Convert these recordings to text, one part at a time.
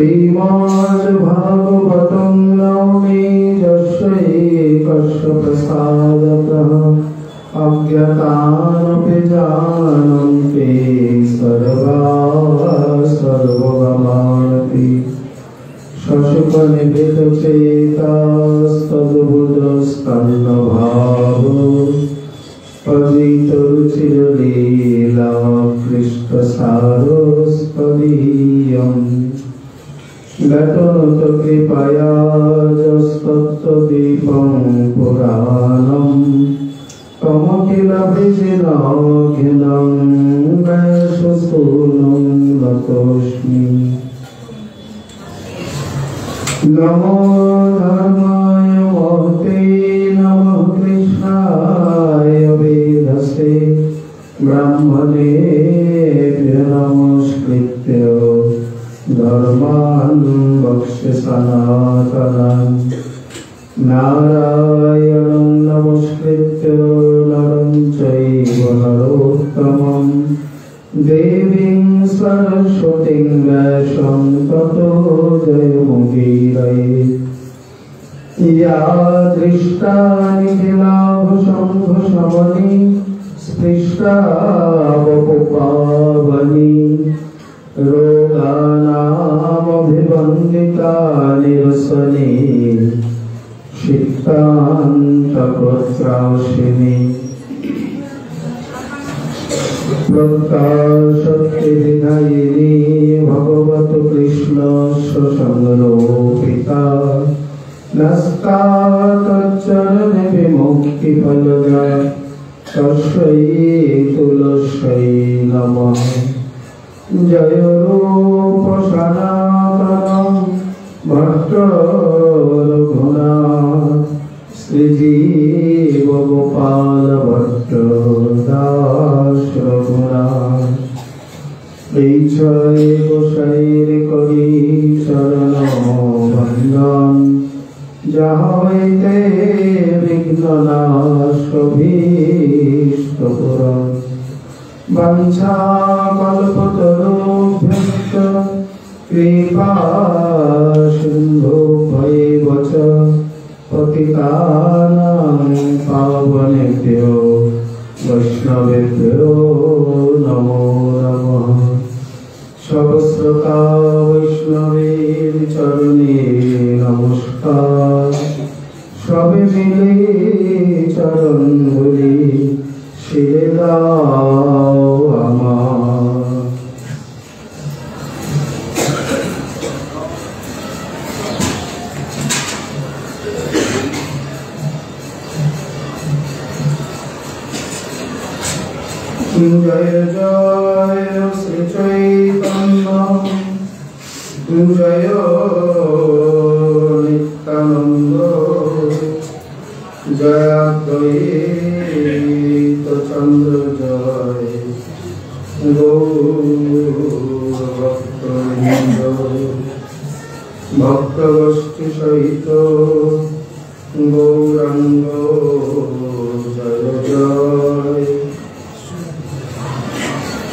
श्रीमद्भागवतं नौमि यस्यैकस्य प्रसादतः अज्ञातानपि जानन्ति सर्वगमानपि शशुकनिभृतचेतास्तद्बुधस्तन्नभावो पतितरुचिरलीला कृष्णसारस्पदीयम् गतनुतकृपया यस्तत्त्वदीपं पुराणम् कमखिलभिजिनाघ्नं वैश्वसूनं नतोऽस्मि। नमो धर्माय महते नमः कृष्णाय वेधसे ब्राह्मणेभ्यो नमस्कृत्य धर्मान् वक्ष्य सनातनम् नारायणं नमस्कृत्य नरं चैव नरोत्तमं देवीं सरस्वतीं व्यासं ततो जयमुदीरये। या दृष्टा निखिलाभशंभशमनी स्पृष्टा वपुपावनी रोगानामभिवन्दिता निरसनी चित्तान्तकृत्राशिनी प्रकाशक्तिविधायिनी भगवतु कृष्णस्य संरोपिता नस्तात्तच्चरणे विमुक्तिफलदा तस्यै तुलस्यै नमः। जय रूप सनातनं भक्त रघुनाथ श्रीजीव गोपाल भट्ट दास रघुनाथ। इच्छाय गोसाईर करी चरण बंदन जहाँ हইতে विघ्ननाश भीष्टपुरम् वंशा कल्पतरुभ्यश्च कृपा सिन्धुभ्यैव च पतितानां पावनेभ्यो वैष्णवेभ्यो नमो नमः। सहस्रता वैष्णवेर चरणे नमस्कार सबे मिले चरण धुली ছেড়ে দাও আমার। জয় জয় শ্রী চৈতন্য জয় নিত্যানন্দ জয় অদ্বৈত চন্দ্র জয় গৌরভক্তবৃন্দ ভক্তগোষ্ঠী সহিত গৌরাঙ্গ জয় জয়।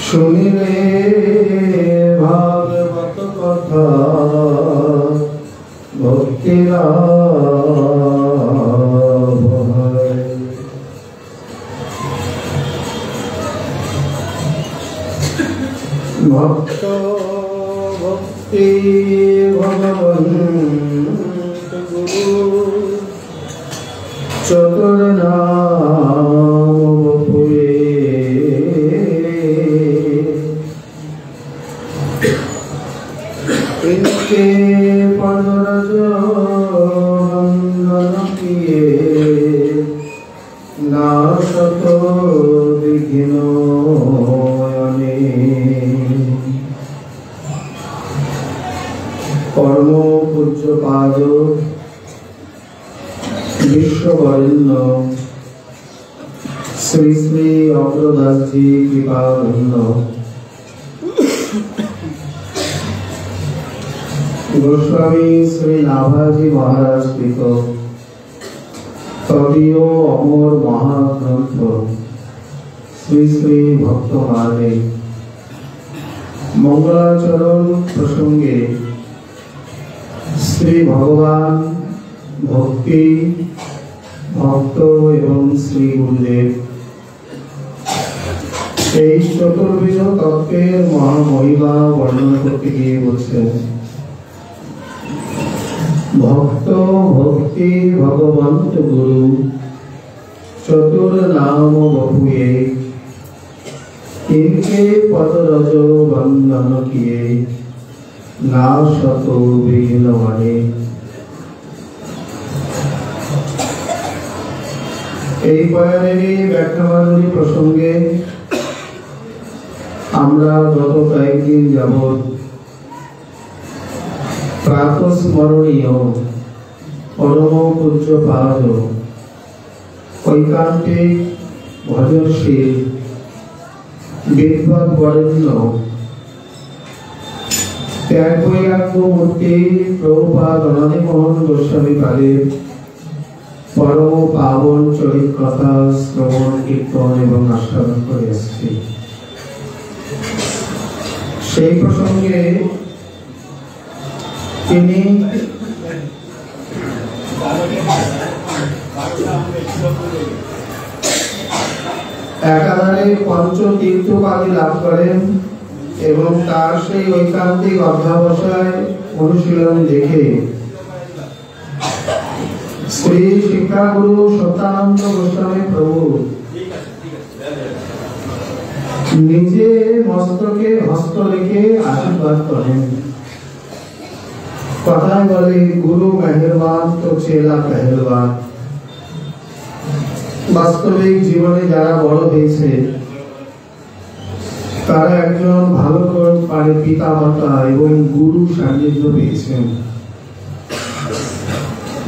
শুনিলে ভাগবত কথা ভক্তিরা ভক্ত ভক্তি ভগবন্ত গুরু চতুর নাম বপুয়ে ইনকে পদরজ বন্দন কিয়ে নাশত বিঘ্ন परम पूज्य पाद विश्ववरेण्य श्री श्री अग्रदास जी कृपाधन्य गोस्वामी श्री नाभाजी महाराज कृत तदीय अमर महाग्रंथ श्री श्री भक्तमाले मंगलाचरण प्रसंगे শ্রী ভগবান, ভক্তি, ভক্ত এবং শ্রী গুরুদেব এই চতুর্বিধ তত্ত্বের মহামহিমা বর্ণনা করতে গিয়ে বলছেন, ভক্ত, ভক্তি, ভগবন্ত গুরু চতুর नाम बपुए इनके पद रज बंदन किए ना शतो विघ्न माने। এই পয়ারেরই ব্যাখ্যামাধুরী প্রসঙ্গে আমরা গত কয়েকদিন যাবৎ প্রাতঃস্মরণীয় পরম পূজ্যপাদ ঐকান্তিক ভজনশীল বিদ্বান বরেণ্য ত্যাগ বৈরাগ্য মূর্তি প্রভুপাদ অনাদিমোহন গোস্বামী পাদের পরম পাবন চরিত কথা শ্রবণ কীর্তন এবং আস্বাদন করে আসছি। সেই প্রসঙ্গে তিনি একাধারে পঞ্চতীর্থ উপাধি লাভ করেন এবং তার সেই ঐকান্তিক অধ্যাবসায় অনুশীলন দেখে শ্রী শিক্ষাগুরু সত্যানন্দ গোস্বামী প্রভু নিজে মস্তকে হস্ত রেখে আশীর্বাদ করেন। কথায় বলে, গুরু মেহেরবান তো চেলা পেহেলবান। বাস্তবিক জীবনে যারা বড় হয়েছে তারা একজন ভালো করে পিতা মাতা এবং গুরু সান্নিধ্য পেয়েছেন।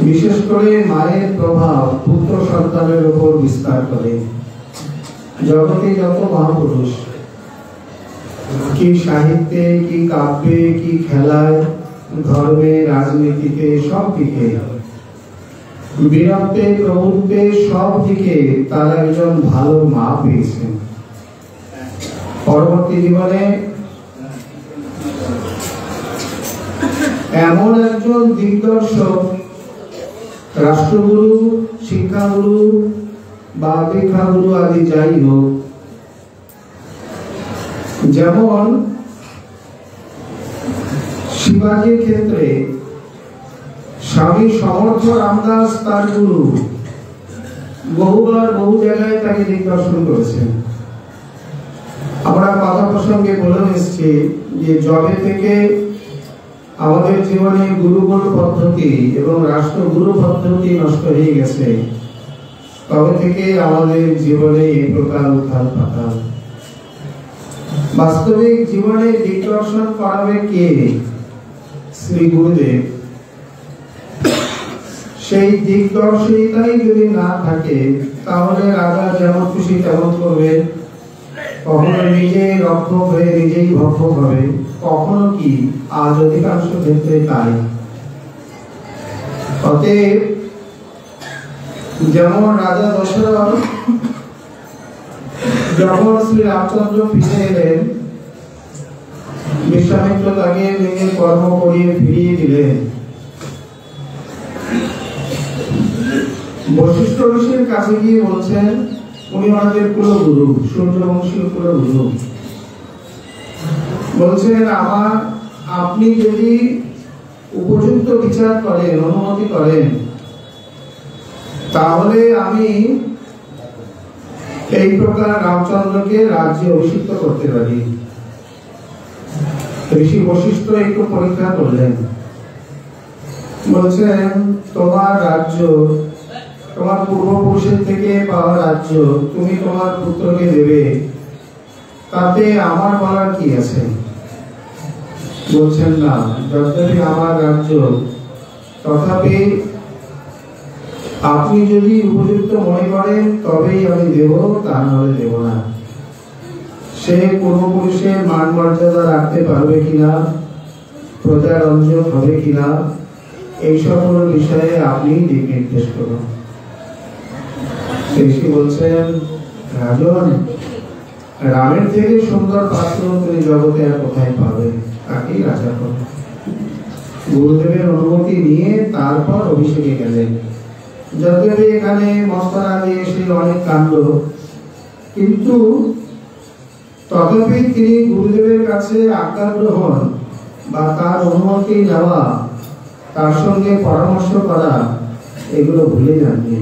বিশেষ করে মায়ের প্রভাব পুত্র সন্তানের উপর বিস্তার করে। জগতে যত মহাপুরুষ, কি সাহিত্যে, কি কাব্যে, কি খেলায়, ধর্মে, রাজনীতিতে, সব দিকে, বীরত্বে, প্রভুত্বে, সব দিকে তারা একজন ভালো মা পেয়েছেন। পরবর্তী জীবনে এমন একজন দিগদর্শক, রাষ্ট্রগুরু, শিক্ষাগুরু বা দীক্ষাগুরু আদি যাই হোক, যেমন শিবাজির ক্ষেত্রে স্বামী সমর্থ রামদাস তার গুরু, বহুবার বহু জায়গায় তাকে দিগদর্শন করেছেন। আমরা কথা প্রসঙ্গে বলে এসেছি যে জবে থেকে আমাদের জীবনে গুরুকুল পদ্ধতি এবং রাষ্ট্রগুরু পদ্ধতি নষ্ট হয়ে গেছে, তবে থেকে আমাদের জীবনে এই প্রকার উত্থান পাতাল। বাস্তবিক জীবনে দিগদর্শন করাবে কে? শ্রী গুরুদেব। সেই দিগদর্শিতাই যদি না থাকে তাহলে রাজা যেমন খুশি তেমন করবে, কখনো নিজে রক্ষক হয়ে নিজেই ভক্ষক হবে, কখনো কি, আজ অধিকাংশ ক্ষেত্রে তাই। অতএব যেমন রাজা দশরথ যখন শ্রী রামচন্দ্র ফিরে এলেন, বিশ্বামিত্র তাকে নিজের কর্ম করিয়ে ফিরিয়ে দিলেন। বশিষ্ঠ ঋষির কাছে গিয়ে বলছেন, উনি আমাদের কুলগুরু, সূর্যবংশীয় কুলগুরু, বলছেন আপনি যদি উপযুক্ত বিচার করেন, অনুমতি করেন, তাহলে আমি এই প্রকার রামচন্দ্রকে রাজ্যে অভিষিক্ত করতে পারি। ঋষি বশিষ্ঠ একটু পরীক্ষা করলেন, বলছেন তোমার রাজ্য, তোমার পূর্বপুরুষের থেকে পাওয়া রাজ্য তুমি তোমার পুত্রকে দেবে, তাতে আমার বলার কি আছে? বলছেন না, যদ্যপি আমার রাজ্য, তথাপি আপনি যদি উপযুক্ত মনে করেন তবেই আমি দেব, তা নাহলে দেব না। সে পূর্বপুরুষের মান মর্যাদা রাখতে পারবে কিনা, প্রজারঞ্জক হবে কিনা, এই সকল বিষয়ে আপনি দিক নির্দেশ করুন। ঋষি বলছেন, রাজন, রামের থেকে সুন্দর পাত্র তুমি জগতে আর কোথায় পাবে, তাকেই রাজা করো। গুরুদেবের অনুমতি নিয়ে তারপর অভিষেকে গেলেন। যদ্যপি এখানে মস্তরা দিয়ে এসে অনেক কাণ্ড, কিন্তু তথাপি তিনি গুরুদেবের কাছে আজ্ঞা গ্রহণ বা তার অনুমতি নেওয়া, তার সঙ্গে পরামর্শ করা, এগুলো ভুলে যাননি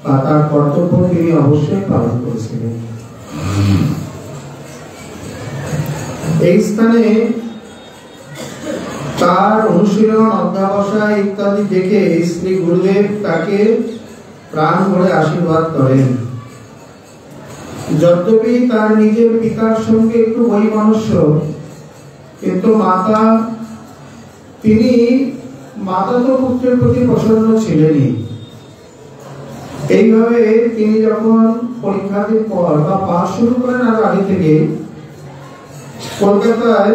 বা তার কর্তব্য তিনি অবশ্যই পালন করেছিলেন। এই স্থানে তার অনুশীলন, অধ্যাবসায় ইত্যাদি দেখে শ্রী গুরুদেব তাকে প্রাণ ভরে আশীর্বাদ করেন। যদ্যপি তার নিজের পিতার সঙ্গে একটু বৈমনস্য, কিন্তু মাতা তো পুত্রের প্রতি প্রসন্ন ছিলেনই। এইভাবে তিনি যখন পরীক্ষার পর বা পাঠ শুরু করেন, আর আগে থেকে কলকাতায়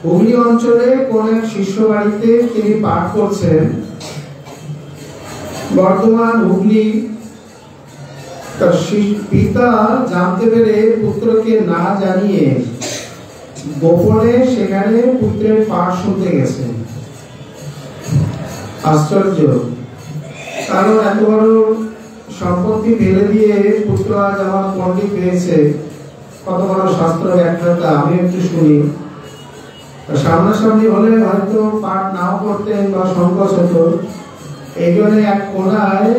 হুগলি অঞ্চলে কোন এক শিষ্য বাড়িতে তিনি পাঠ করছেন। বর্ধমান হুগলি তার পিতা জানতে পেরে পুত্রকে না জানিয়ে গোপনে সেখানে পুত্রের পাঠ শুনতে গেছেন। আশ্চর্য, কারণ এত বড় সম্পত্তি ফেলে দিয়ে পুত্র আজ আমার পণ্ডিত পেয়েছে, কত বড় শাস্ত্র ব্যাখ্যাতা, আমি একটু শুনি। সামনাসামনি হলে হয়তো পাঠ নাও করতেন বা সংকোচ হতো, এই জন্য এক কোনায়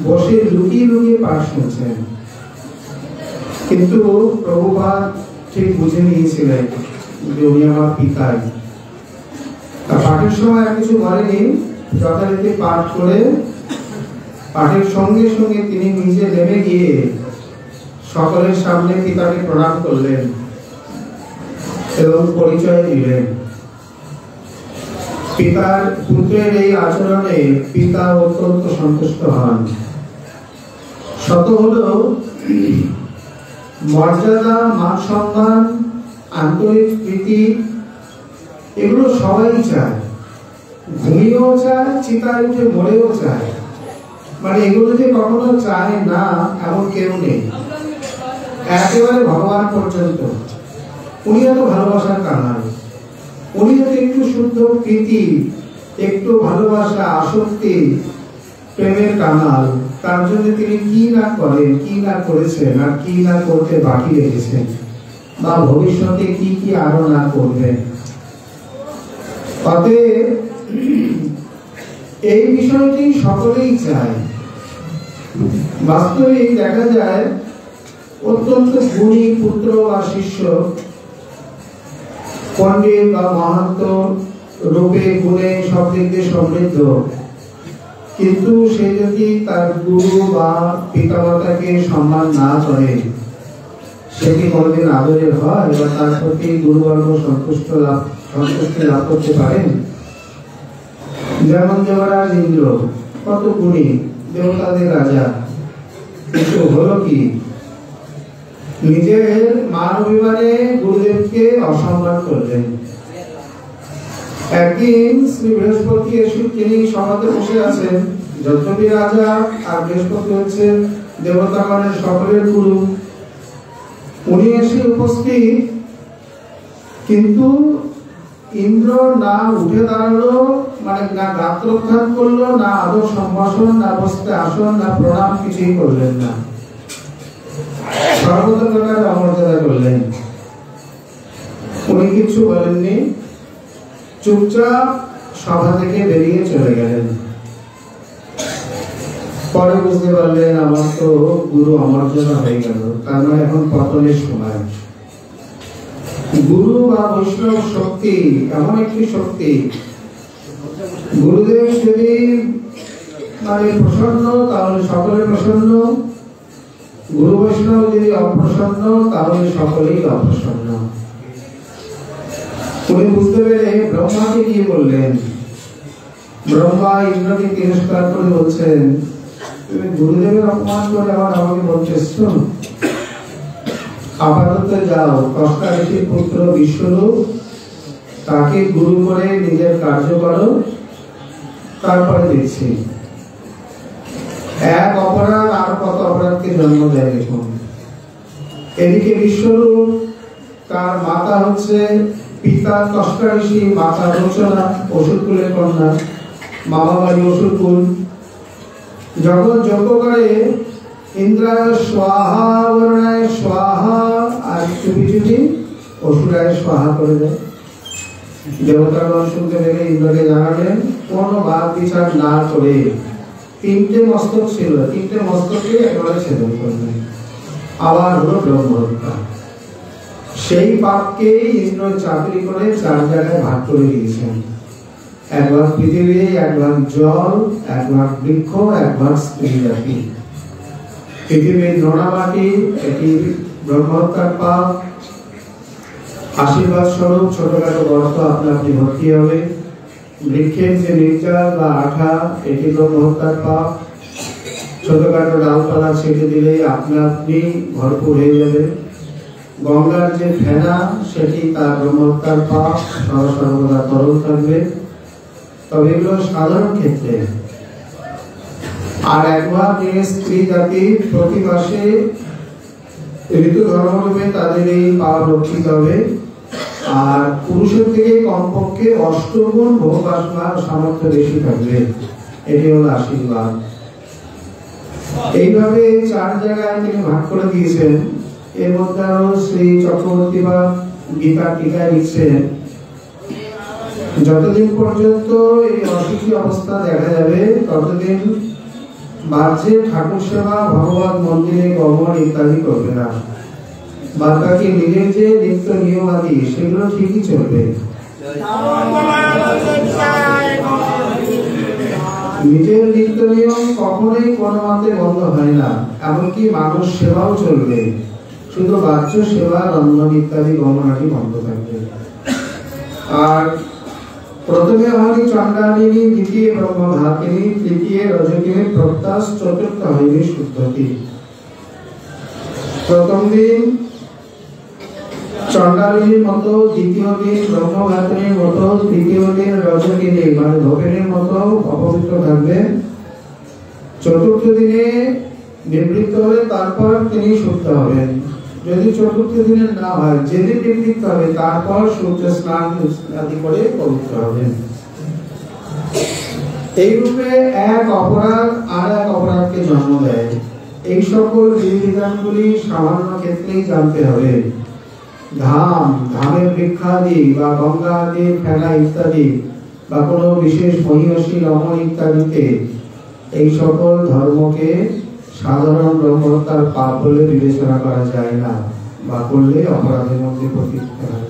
বসে লুকিয়ে লুকিয়ে পাঠ শুনছেন। কিন্তু প্রভুপাদ ঠিক বুঝে নিয়েছিলেন যে উনি আমার পিতাই। পাঠের সময় আর কিছু বলেনি, যথারীতি পাঠ করে পাঠের সঙ্গে সঙ্গে তিনি নিজে নেমে গিয়ে সকলের সামনে পিতাকে প্রণাম করলেন এবং পরিচয় দিলেন। পিতার পুত্রের এই আচরণে পিতা অত্যন্ত সন্তুষ্ট হন। শত হলো মর্যাদা, মান সম্মান, আন্তরিক প্রীতি, এগুলো সবাই চায়, ঘুমিয়েও চায়, চিতায় উঠে মরেও চায়। মানে এগুলো যে কখনো চায় না এমন কেউ নেই, একেবারে ভগবান পর্যন্ত। উনি এত ভালোবাসার কারণ, উনি যদি একটু শুদ্ধ প্রীতি, একটু ভালোবাসা, আসক্তি, প্রেমের কানাল, তার জন্য তিনি কি না করেন, কি না করেছেন, আর কি না করতে বাকি রেখেছেন, বা ভবিষ্যতে কি কি আরো না করবেন। অতএব এই বিষয়টি সকলেই চায়। বাস্তবিক দেখা যায় অত্যন্ত গুণী পুত্র বা শিষ্য, পণ্ডিত বা মহান্ত, রূপে গুণে সব দিক দিয়ে সমৃদ্ধ, কিন্তু সে যদি তার গুরু বা পিতামাতাকে সম্মান না করে, সে কি কোনদিন আদরের হয় বা তার প্রতি গুরুবর্গ সন্তুষ্টি লাভ করতে পারেন? যেমন দেবরাজ ইন্দ্র কত গুণী, দেবতাদের রাজা, কিন্তু হলো কি, নিজের মান অভিমানে গুরুদেবকে অসম্মান করলেন। একদিন শ্রী বৃহস্পতি এসে তিনি সভাতে বসে আছেন, যদ্যপি রাজা আর বৃহস্পতি হচ্ছে দেবতাগণের সকলের গুরু। উনি এসে উপস্থিত, কিন্তু ইন্দ্র না উঠে দাঁড়ালো, মানে না গাত্রোত্থান করলো, না আদর সম্ভাষণ, না বসতে আসন, না প্রণাম, কিছুই করলেন না। সর্বতোপ্রকার অমর্যাদা করলেন। উনি কিছু বলেননি, চুপচাপ সভা থেকে বেরিয়ে চলে গেলেন। পরে বুঝতে পারলেন আমার তো গুরু অমর্যাদা হয়ে গেল, তার মানে এখন পতনের সময়। গুরু বা বৈষ্ণব শক্তি এমন একটি শক্তি, গুরুদেব যদি মানে প্রসন্ন তাহলে সকলে প্রসন্ন, গুরু বৈষ্ণব যদি অপ্রসন্ন তাহলে সকলেই অপ্রসন্ন। উনি বুঝতে পেরে ব্রহ্মাকে গিয়ে বললেন। ব্রহ্মা ইন্দ্রকে তিরস্কার করে বলছেন, তুমি গুরুদেবের অপমান করে আমাকে বলতেছ, আপাতত যাও, কষ্টা ঋষির পুত্র বিশ্বরূপ, তাকে গুরু করে নিজের কার্য করো, তারপরে দেখছি। এক অপরাধ আর কত অপরাধকে জন্ম দেয় দেখুন। এদিকে বিশ্বরূপ, তার মাতা হচ্ছে পিতা কষ্টা ঋষি, মাতা রচনা অসুরকুলের কন্যা, মামা বাড়ি অসুরকুল। যখন যজ্ঞ করে ইন্দ্রায় স্বাহা, বরুণায় স্বাহা, আর চুপি চুপি অসুরায় স্বাহা করে দেয়। দেবতাগণ শুনতে পেরে ইন্দ্রকে জানালেন কোনো বাদ বিচার না করে 3টে মস্তক ছিল, 3টে মস্তকে একবারে ছেদন করবেন। আবার হলো ব্রহ্মহত্যা। সেই পাপকে ইন্দ্র চাকরি করে 4 জায়গায় ভাগ করে দিয়েছেন। 1 ভাগ পৃথিবী, 1 ভাগ জল, 1 ভাগ বৃক্ষ, 1 ভাগ স্ত্রী জাতি। পৃথিবীর নোনামাটি, এটি ব্রহ্মহত্যার পাপ। আশীর্বাদ স্বরূপ ছোটখাটো গর্ত আপনা আপনি ভর্তি হবে। বৃক্ষের যে নির্যাস বা আঠা, এটি ব্রহ্মহত্যার পাপ। ছোটখাটো ডালপালা ছেটে দিলে আপনা আপনি ভরপুর হয়ে যাবে। গঙ্গার যে ফেনা, সেটি তার ব্রহ্মহত্যার পাপ, সর্বদা তরল থাকবে। তবে এগুলো সাধারণ ক্ষেত্রে। আর 1 ভাগ স্ত্রী জাতি প্রতি মাসে ঋতু ধর্মরূপে তাদের এই পাপ রক্ষিত হবে। আর পুরুষের থেকে কমপক্ষে 8 গুণ ভোগ বাসনার সামর্থ্য বেশি থাকবে। এটি হলো আশীর্বাদ। এইভাবে 4 জায়গায় তিনি ভাগ করে দিয়েছেন। এর মধ্যে আরো শ্রী চক্রবর্তী বা গীতা টিকায় লিখছেন, যতদিন পর্যন্ত এই অসুখী অবস্থা দেখা যাবে ততদিন বাহ্যে ঠাকুর সেবা, ভগবত মন্দিরে গমন ইত্যাদি করবে না। বাদ বাকি নিজের যে নিত্য নিয়ম আদি সেগুলো ঠিকই চলবে। নিজের নিত্য নিয়ম কখনোই কোনো মতে বন্ধ হয় না। এমনকি মানুষ সেবাও চলবে, শুধু বাহ্য সেবা, রন্ধন ইত্যাদি গমনাটি বন্ধ থাকবে। আর প্রথমে হরি চণ্ডালিনী, দ্বিতীয় ব্রহ্মঘাতিনী, তৃতীয় রজকিনী প্রত্যাস, চতুর্থ হইবে শুদ্ধতি। প্রথম দিন চণ্ডালিনীর মতো, দ্বিতীয় দিন ব্রহ্মঘাতিনীর মতো, তৃতীয় দিন রজকিনী মানে ধোপিনীর মতো অপবিত্র থাকবে। চতুর্থ দিনে নিবৃত্ত হলে তারপর তিনি শুদ্ধ হবেন। যদি চতুর্থ দিনে না হয়, যেদিন নিবৃত্ত হবে তারপর সূর্য স্নান আদি করে পবিত্র হবেন। এইরূপে এক অপরাধ আর এক অপরাধকে জন্ম দেয়। এই সকল বিধিবিধানগুলি সামান্য ক্ষেত্রেই জানতে হবে। ধামের বৃক্ষাদি বা গঙ্গা আদি ফেনা ইত্যাদি বা কোনো বিশেষ মহিষী রমণ ইত্যাদিতে এই সকল ধর্মকে সাধারণ ব্রহ্মহত্যার পাপ বলে বিবেচনা করা যায় না, বা করলে অপরাধের মধ্যে পতিত হয়।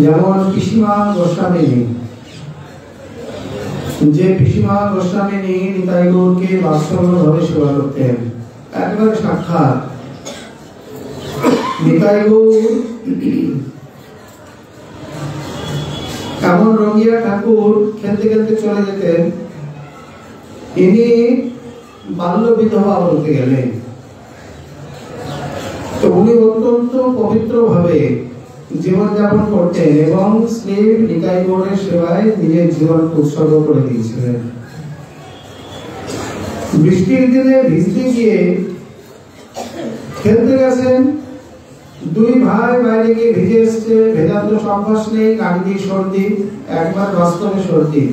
যেমন পিসিমা গোস্বামিনী, যে পিসিমা গোস্বামিনী নিতাই গৌরকে বাৎসল্যভাবে সেবা করতেন, একবার সাক্ষাৎ নিতাই গৌর এমন রঙিয়া ঠাকুর খেলতে খেলতে চলে যেতেন। ইনি বাল্য বিধবা বলতে গেলে, তো উনি অত্যন্ত পবিত্র ভাবে জীবনযাপন করতেন এবং শ্রী নিতাই গৌরের সেবায় নিজের জীবন উৎসর্গ করে দিয়েছিলেন। বৃষ্টির দিনে ভিজতে গিয়ে খেলতে গেছেন, 2 ভাই বাইরে গিয়ে ভিজে এসছে, ভেজার তো অভ্যাস নেই, নাক দিয়ে সর্দি, একবার বাস্তবে সর্দি।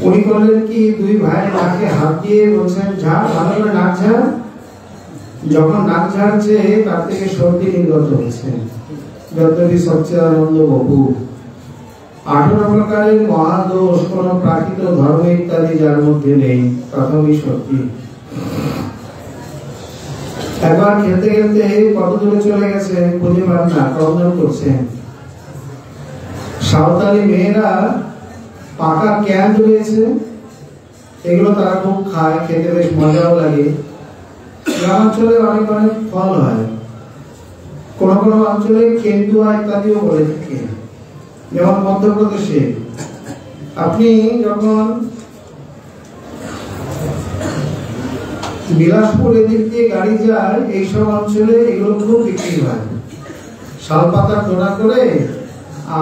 উনি করলেন কি, 2 ভাই নাকে হাত দিয়ে বলছেন ঝাড়, ভালো করে নাক ঝাড়। যখন নাক ঝাড়ছে তার থেকে সর্দি নির্গত হচ্ছে। যতবি সচ্চিদানন্দ বাবু 18 প্রকারের মহাদোষ কোন প্রাকৃত ধর্ম ইত্যাদি যার মধ্যে নেই, তথাপি সর্দি। একবার খেলতে খেলতে কত দূরে চলে গেছে খুঁজে পান না, ক্রন্দন করছেন। সাঁওতালি মেয়েরা পাকা ক্যান্ড রয়েছে, এগুলো তারা খুব খায়, খেতে বেশ মজাও লাগে। গ্রামাঞ্চলে অনেক অনেক ফল হয়, কোন কোন অঞ্চলে কেন্দুয়া ইত্যাদিও বলে থাকে। যেমন মধ্যপ্রদেশে আপনি যখন বিলাসপুর এদিক দিয়ে গাড়ি যায়, এইসব অঞ্চলে এগুলো খুব বিক্রি হয়। শাল পাতার দোনা করে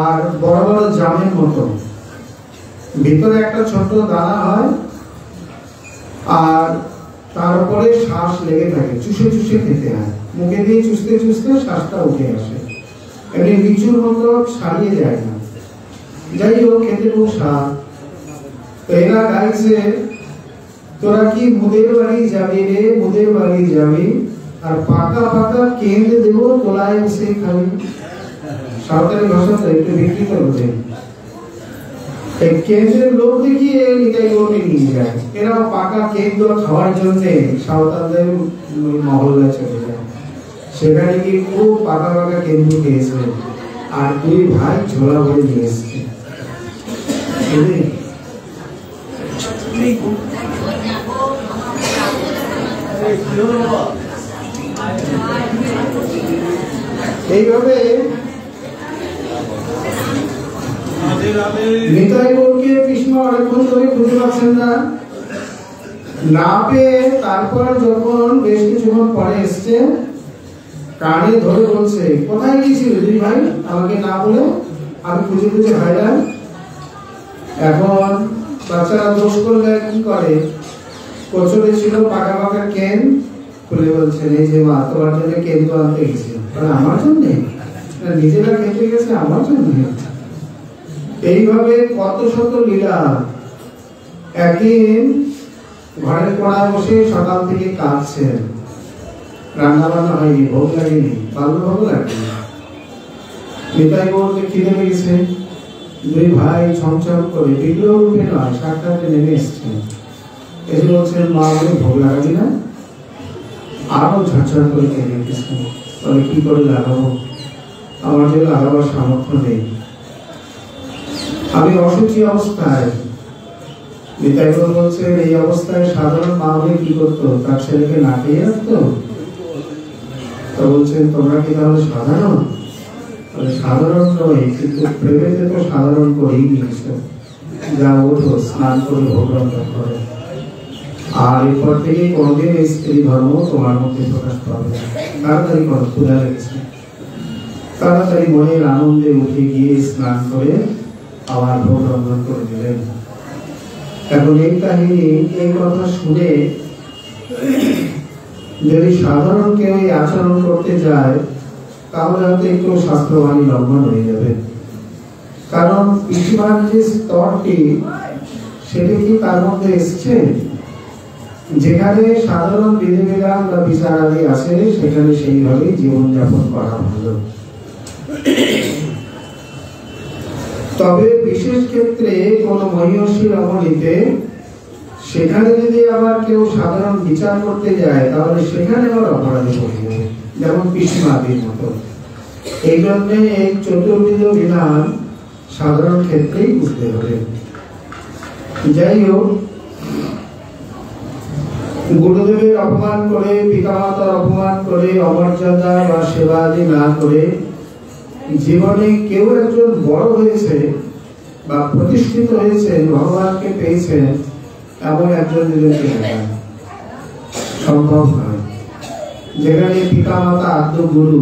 আর বড় বড় জামের মতো, ভিতরে একটা ছোট দানা হয় আর তার উপরে শ্বাস লেগে থাকে, চুষে চুষে খেতে হয়। মুখে দিয়ে চুষতে চুষতে শ্বাসটা উঠে আসে। এমনি লিচুর মতো ছাড়িয়ে যায় না। যাই হোক, খেতে খুব স্বাদ। তো এরা গাইছে, তোরা কি মুদের বাড়ি যাবি রে, মুদের বাড়ি যাবি, আর পাকা পাকা কেন্দ্রে দেবো তোলায় বসে খাবি। সাঁওতালি ভাষাটা একটু বিকৃত হচ্ছে। এই কেন্দ্রের লোক দেখিয়ে নিতাই গৌরকে নিয়ে যায়। এরা পাকা কেন্দ্র খাওয়ার জন্য সাঁওতালদের মহল্লায় চলে যায়। সেখানে কি খুব পাকা পাকা কেন্দ্র খেয়েছে, আর দুই ভাই ঝোলা ভরে নিয়ে এসছে। এইভাবে নিতাই গৌরকে কৃষ্ণ অনেকক্ষণ ধরে খুঁজে পাচ্ছেন না পেয়ে তারপর যখন বেশ কিছুক্ষণ পরে এসছে, কানে ধরে বলছে, কোথায় গিয়েছিলে দুই ভাই, আমাকে না বলে? আমি খুঁজে খুঁজে হায়রান। এখন বাচ্চারা দোষ করলে কি করে, কচুরে ছিল পাকা পাকা কেন, খুলে বলছেন, এই যে মা তোমার জন্য কেন তো আনতে গেছে। আমার জন্য নিজেরা খেতে গেছে, আমার জন্য। এইভাবে কত শত লীলা। একদিন ঘরের কোণায় বসে সকাল থেকে কাঁদছেন, রান্না বান্না হয়নি, ভোগ লাগেনি, বাল্য ভোগ লাগেনি। নিতাই গৌরকে খিদে লেগেছে। দুই ভাই ছমছম করে বিগ্রহ রূপে নয়, সাক্ষাৎ নেমে এসছেন। এসে বলছেন, মা আমাকে ভোগ লাগাবি না? আরো ঝরঝর করে কেঁদে উঠেছেন। তবে কি করে লাগাবো, আমার যে লাগাবার সামর্থ্য নেই, আমি অসুচি অবস্থায়। নিতাই গৌর বলছেন, এই অবস্থায় সাধারণ মা হলে কি করতো, তার ছেলেকে না খেয়ে রাখতো? তো বলছেন, তোমরা কি তাহলে সাধারণ? সাধারণ নয়, কিন্তু প্রেমেতে তো সাধারণ করেই নিয়েছো। যা ওঠো, স্নান করে ভোগ রন্ধন করে, আর এরপর থেকে কোনোদিন এই স্ত্রী ধর্ম তোমার মধ্যে প্রকাশ পাবে না। তাড়াতাড়ি করো, ক্ষুধা লেগেছে। তাড়াতাড়ি মনের আনন্দে উঠে গিয়ে স্নান করে আবার ভোগ রন্ধন করে দিলেন। এখন এই কাহিনী, এই কথা শুনে যদি সাধারণ কেউ এই আচরণ করতে যায়, তাহলে হয়তো একটু শাস্ত্রবাণী লঙ্ঘন হয়ে যাবে। কারণ পৃথিবীর যে স্তরটি, সেটি কি তার মধ্যে এসছে? যেখানে সাধারণ বিধিবিধান বা বিচার আদি আছে, সেখানে সেইভাবেই জীবনযাপন করা ভালো। তবে বিশেষ ক্ষেত্রে কোন মহিষী রমণীতে, সেখানে যদি আবার কেউ সাধারণ বিচার করতে যায়, তাহলে সেখানে আবার অপরাধী হয়ে যাবে, যেমন পিসিমাদির মতো। এই জন্য এই চতুর্বিধ বিধান সাধারণ ক্ষেত্রেই বুঝতে হবে। যাই হোক, গুরুদেবের অপমান করে, পিতামাতার অপমান করে, অমর্যাদা বা সেবা আদি না করে জীবনে কেউ একজন বড় হয়েছে বা প্রতিষ্ঠিত হয়েছে, ভগবানকে পেয়েছেন, এমন একজন দুজনকে দেখা সম্ভব নয়। যেখানে পিতামাতা আদ্য গুরু,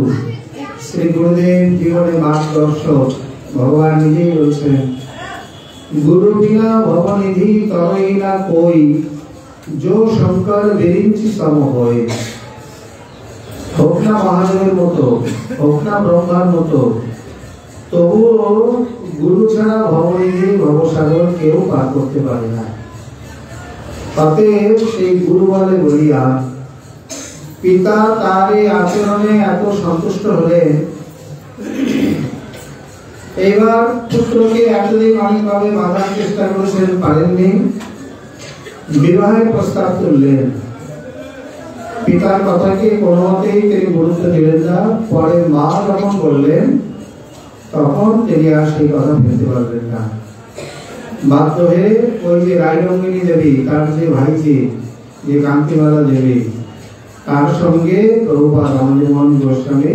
শ্রী গুরুদেব জীবনে মার্গদর্শক, ভগবান নিজেই বলছেন, গুরু বিনা ভবনিধি তরই না কই, जो শঙ্কর বিরিঞ্চি সম হয়। হোক না মহাদেবের মতো, হোক না ব্রহ্মার মতো, তবুও গুরু ছাড়া ভবনিধি ভবসাগর কেউ পার করতে পারে না। অতএব সেই গুরু বলে বলিয়া পিতা তার এই আচরণে এত সন্তুষ্ট হলেন। এবার পুত্রকে এতদিন অনেকভাবে বাঁধার চেষ্টা করেছেন, পারেননি। বিবাহের প্রস্তাব তুললেন। পিতার কথাকে কোনো মতেই তিনি গুরুত্ব দিলেন না। পরে মা যখন বললেন, তখন তিনি আর সেই কথা ফেলতে পারলেন না। বাধ্য হয়ে ওই যে রায়রঙ্গিনী দেবী, তার যে ভাইজি, যে কান্তিমালা দেবী, তার সঙ্গে প্রভুপাদ রামজীবন গোস্বামী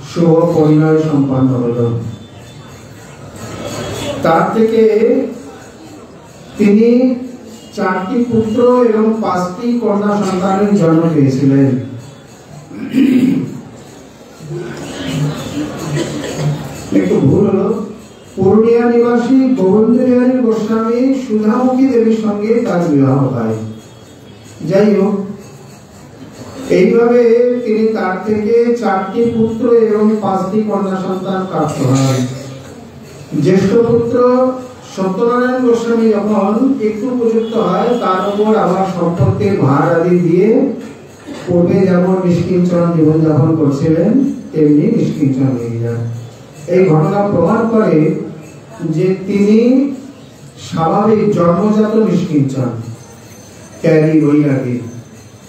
শুভ পরিণয় সম্পন্ন হল। তার থেকে তিনি 4টি পুত্র এবং 5টি কন্যা সন্তানের জন্ম পেয়েছিলেন। একটু ভুল হলো, পুরুলিয়া নিবাসী গোবিন্দ বিহারী গোস্বামী সুধামুখী দেবীর সঙ্গে তার বিবাহ হয়। যাই হোক, এইভাবে তিনি তার থেকে 4টি পুত্র এবং 5টি কন্যা সন্তান প্রাপ্ত হন। জ্যেষ্ঠ পুত্র সত্যনারায়ণ গোস্বামী যখন একটু উপযুক্ত হয়, তার উপর আবার সম্পত্তির ভার আদি দিয়ে পূর্বে যেমন নিষ্কিঞ্চন জীবনযাপন করছিলেন তেমনি নিষ্কিঞ্চন হয়ে যান। এই ঘটনা প্রমাণ করে যে তিনি স্বাভাবিক জন্মজাত নিষ্কিঞ্চন, ত্যাগী বৈরাগী।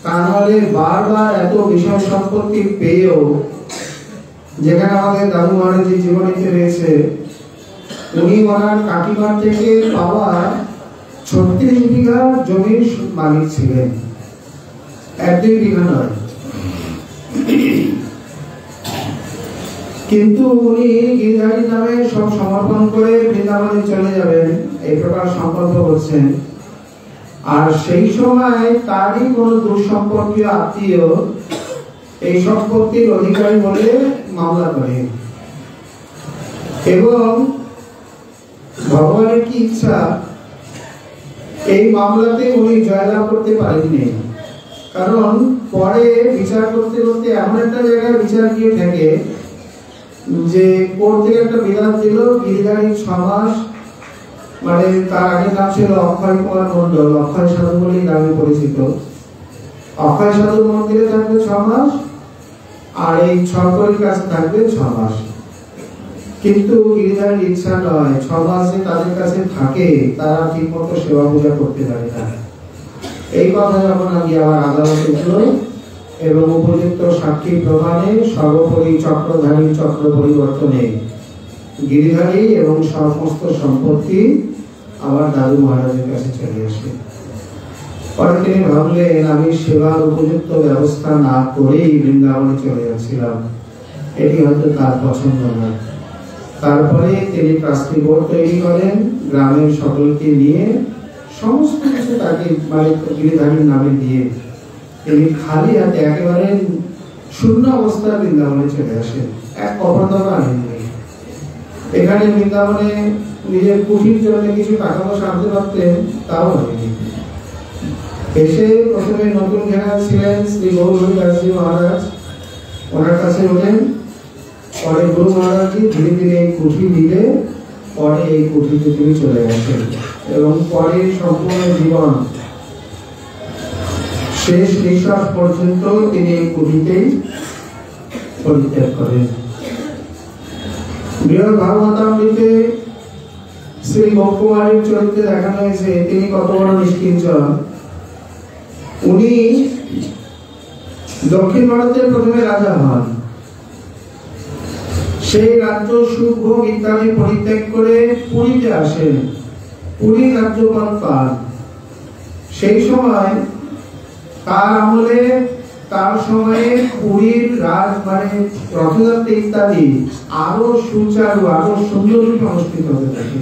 তা নাহলে বারবার এত বিষয় সম্পত্তি পেয়েও, যেখানে আমাদের দাদু মহারাজের জীবনীতে রয়েছে, উনি ওনার কাকিমার থেকে পাওয়া 36 বিঘা জমির মালিক ছিলেন, 1-2 বিঘা নয়। কিন্তু উনি গিরিধারী নামে সব সমর্পণ করে বৃন্দাবনে চলে যাবেন, এই প্রকার সংকল্প করছেন। আর সেই সময় তারই কোন দুঃসম্পর্কীয় আত্মীয় এই সম্পত্তির অধিকারী বলে মামলা করে, এবং ভগবানের কি ইচ্ছা, এই মামলাতে উনি জয়লাভ করতে পারেননি। কারণ পরে বিচার করতে করতে এমন একটা জায়গায় বিচার গিয়ে থাকে যে কোর্ট থেকে একটা বিধান দিল, গিরিধারী 6 মাস, মানে তার আগে নাম ছিল অক্ষয় কুমার মন্ডল, অক্ষয় সাধু বলে নামে পরিচিত। অক্ষয় সাধু মন্দিরে থাকবে 6 মাস, আর এই ছকরের কাছে থাকবে 6 মাস। কিন্তু গিরিধারীর ইচ্ছা নয়, 6 মাসে তাদের কাছে থাকে, তারা ঠিক মতো সেবা পূজা করতে পারে না। এই কথা যখন আমি আবার আদালতে উঠল এবং উপযুক্ত সাক্ষী প্রমাণে সর্বোপরি চক্রধারী চক্র পরিবর্তনে গিরিধারী এবং সমস্ত সম্পত্তি আবার দাদু মহারাজের কাছে চলে আসে। পরে তিনি ভাবলেন, আমি সেবার উপযুক্ত ব্যবস্থা না করেই বৃন্দাবনে চলে যাচ্ছিলাম, এটি হয়তো তার পছন্দ না। তারপরে তিনি ট্রাস্টি বোর্ড তৈরি করেন, গ্রামের সকলকে নিয়ে সমস্ত কিছু তাকে মালিক গিরিধারীর নামে দিয়ে তিনি খালি হাতে একেবারে শূন্য অবস্থায় বৃন্দাবনে চলে আসেন। এক কবরদাবা আনেননি। এখানে বৃন্দাবনে নিজের কুঠির জন্য কিছু টাকা পয়সা আনতে পারতেন, তাও হয়নি। এসে প্রথমে নতুন জেনারেল ছিলেন শ্রী গৌর হরিদাসজি মহারাজ, ওনার কাছে হলেন। পরে গুরু মহারাজজি ধীরে ধীরে এই কুঠি দিলে পরে এই কুঠিতে তিনি চলে আসেন, এবং পরে সম্পূর্ণ জীবন শেষ নিঃশ্বাস পর্যন্ত তিনি এই কুঠিতেই পরিত্যাগ করেন। বৃহৎ ভাগবতামৃতে শ্রী গৌকুমারীর চরিত্রে দেখানো হয়েছে তিনি কত বড় নিষ্কিঞ্চন। উনি দক্ষিণ ভারতের প্রথমে রাজা হন, সেই রাজ্য সুখভোগ ইত্যাদি পরিত্যাগ করে পুরীতে আসেন, পুরী রাজ্যপাল পান। সেই সময় তার আমলে, তার সময়ে পুরীর রাজ মানে রথযাত্রা ইত্যাদি আরো সুচারু, আরো সুন্দররূপে অনুষ্ঠিত হতে থাকে।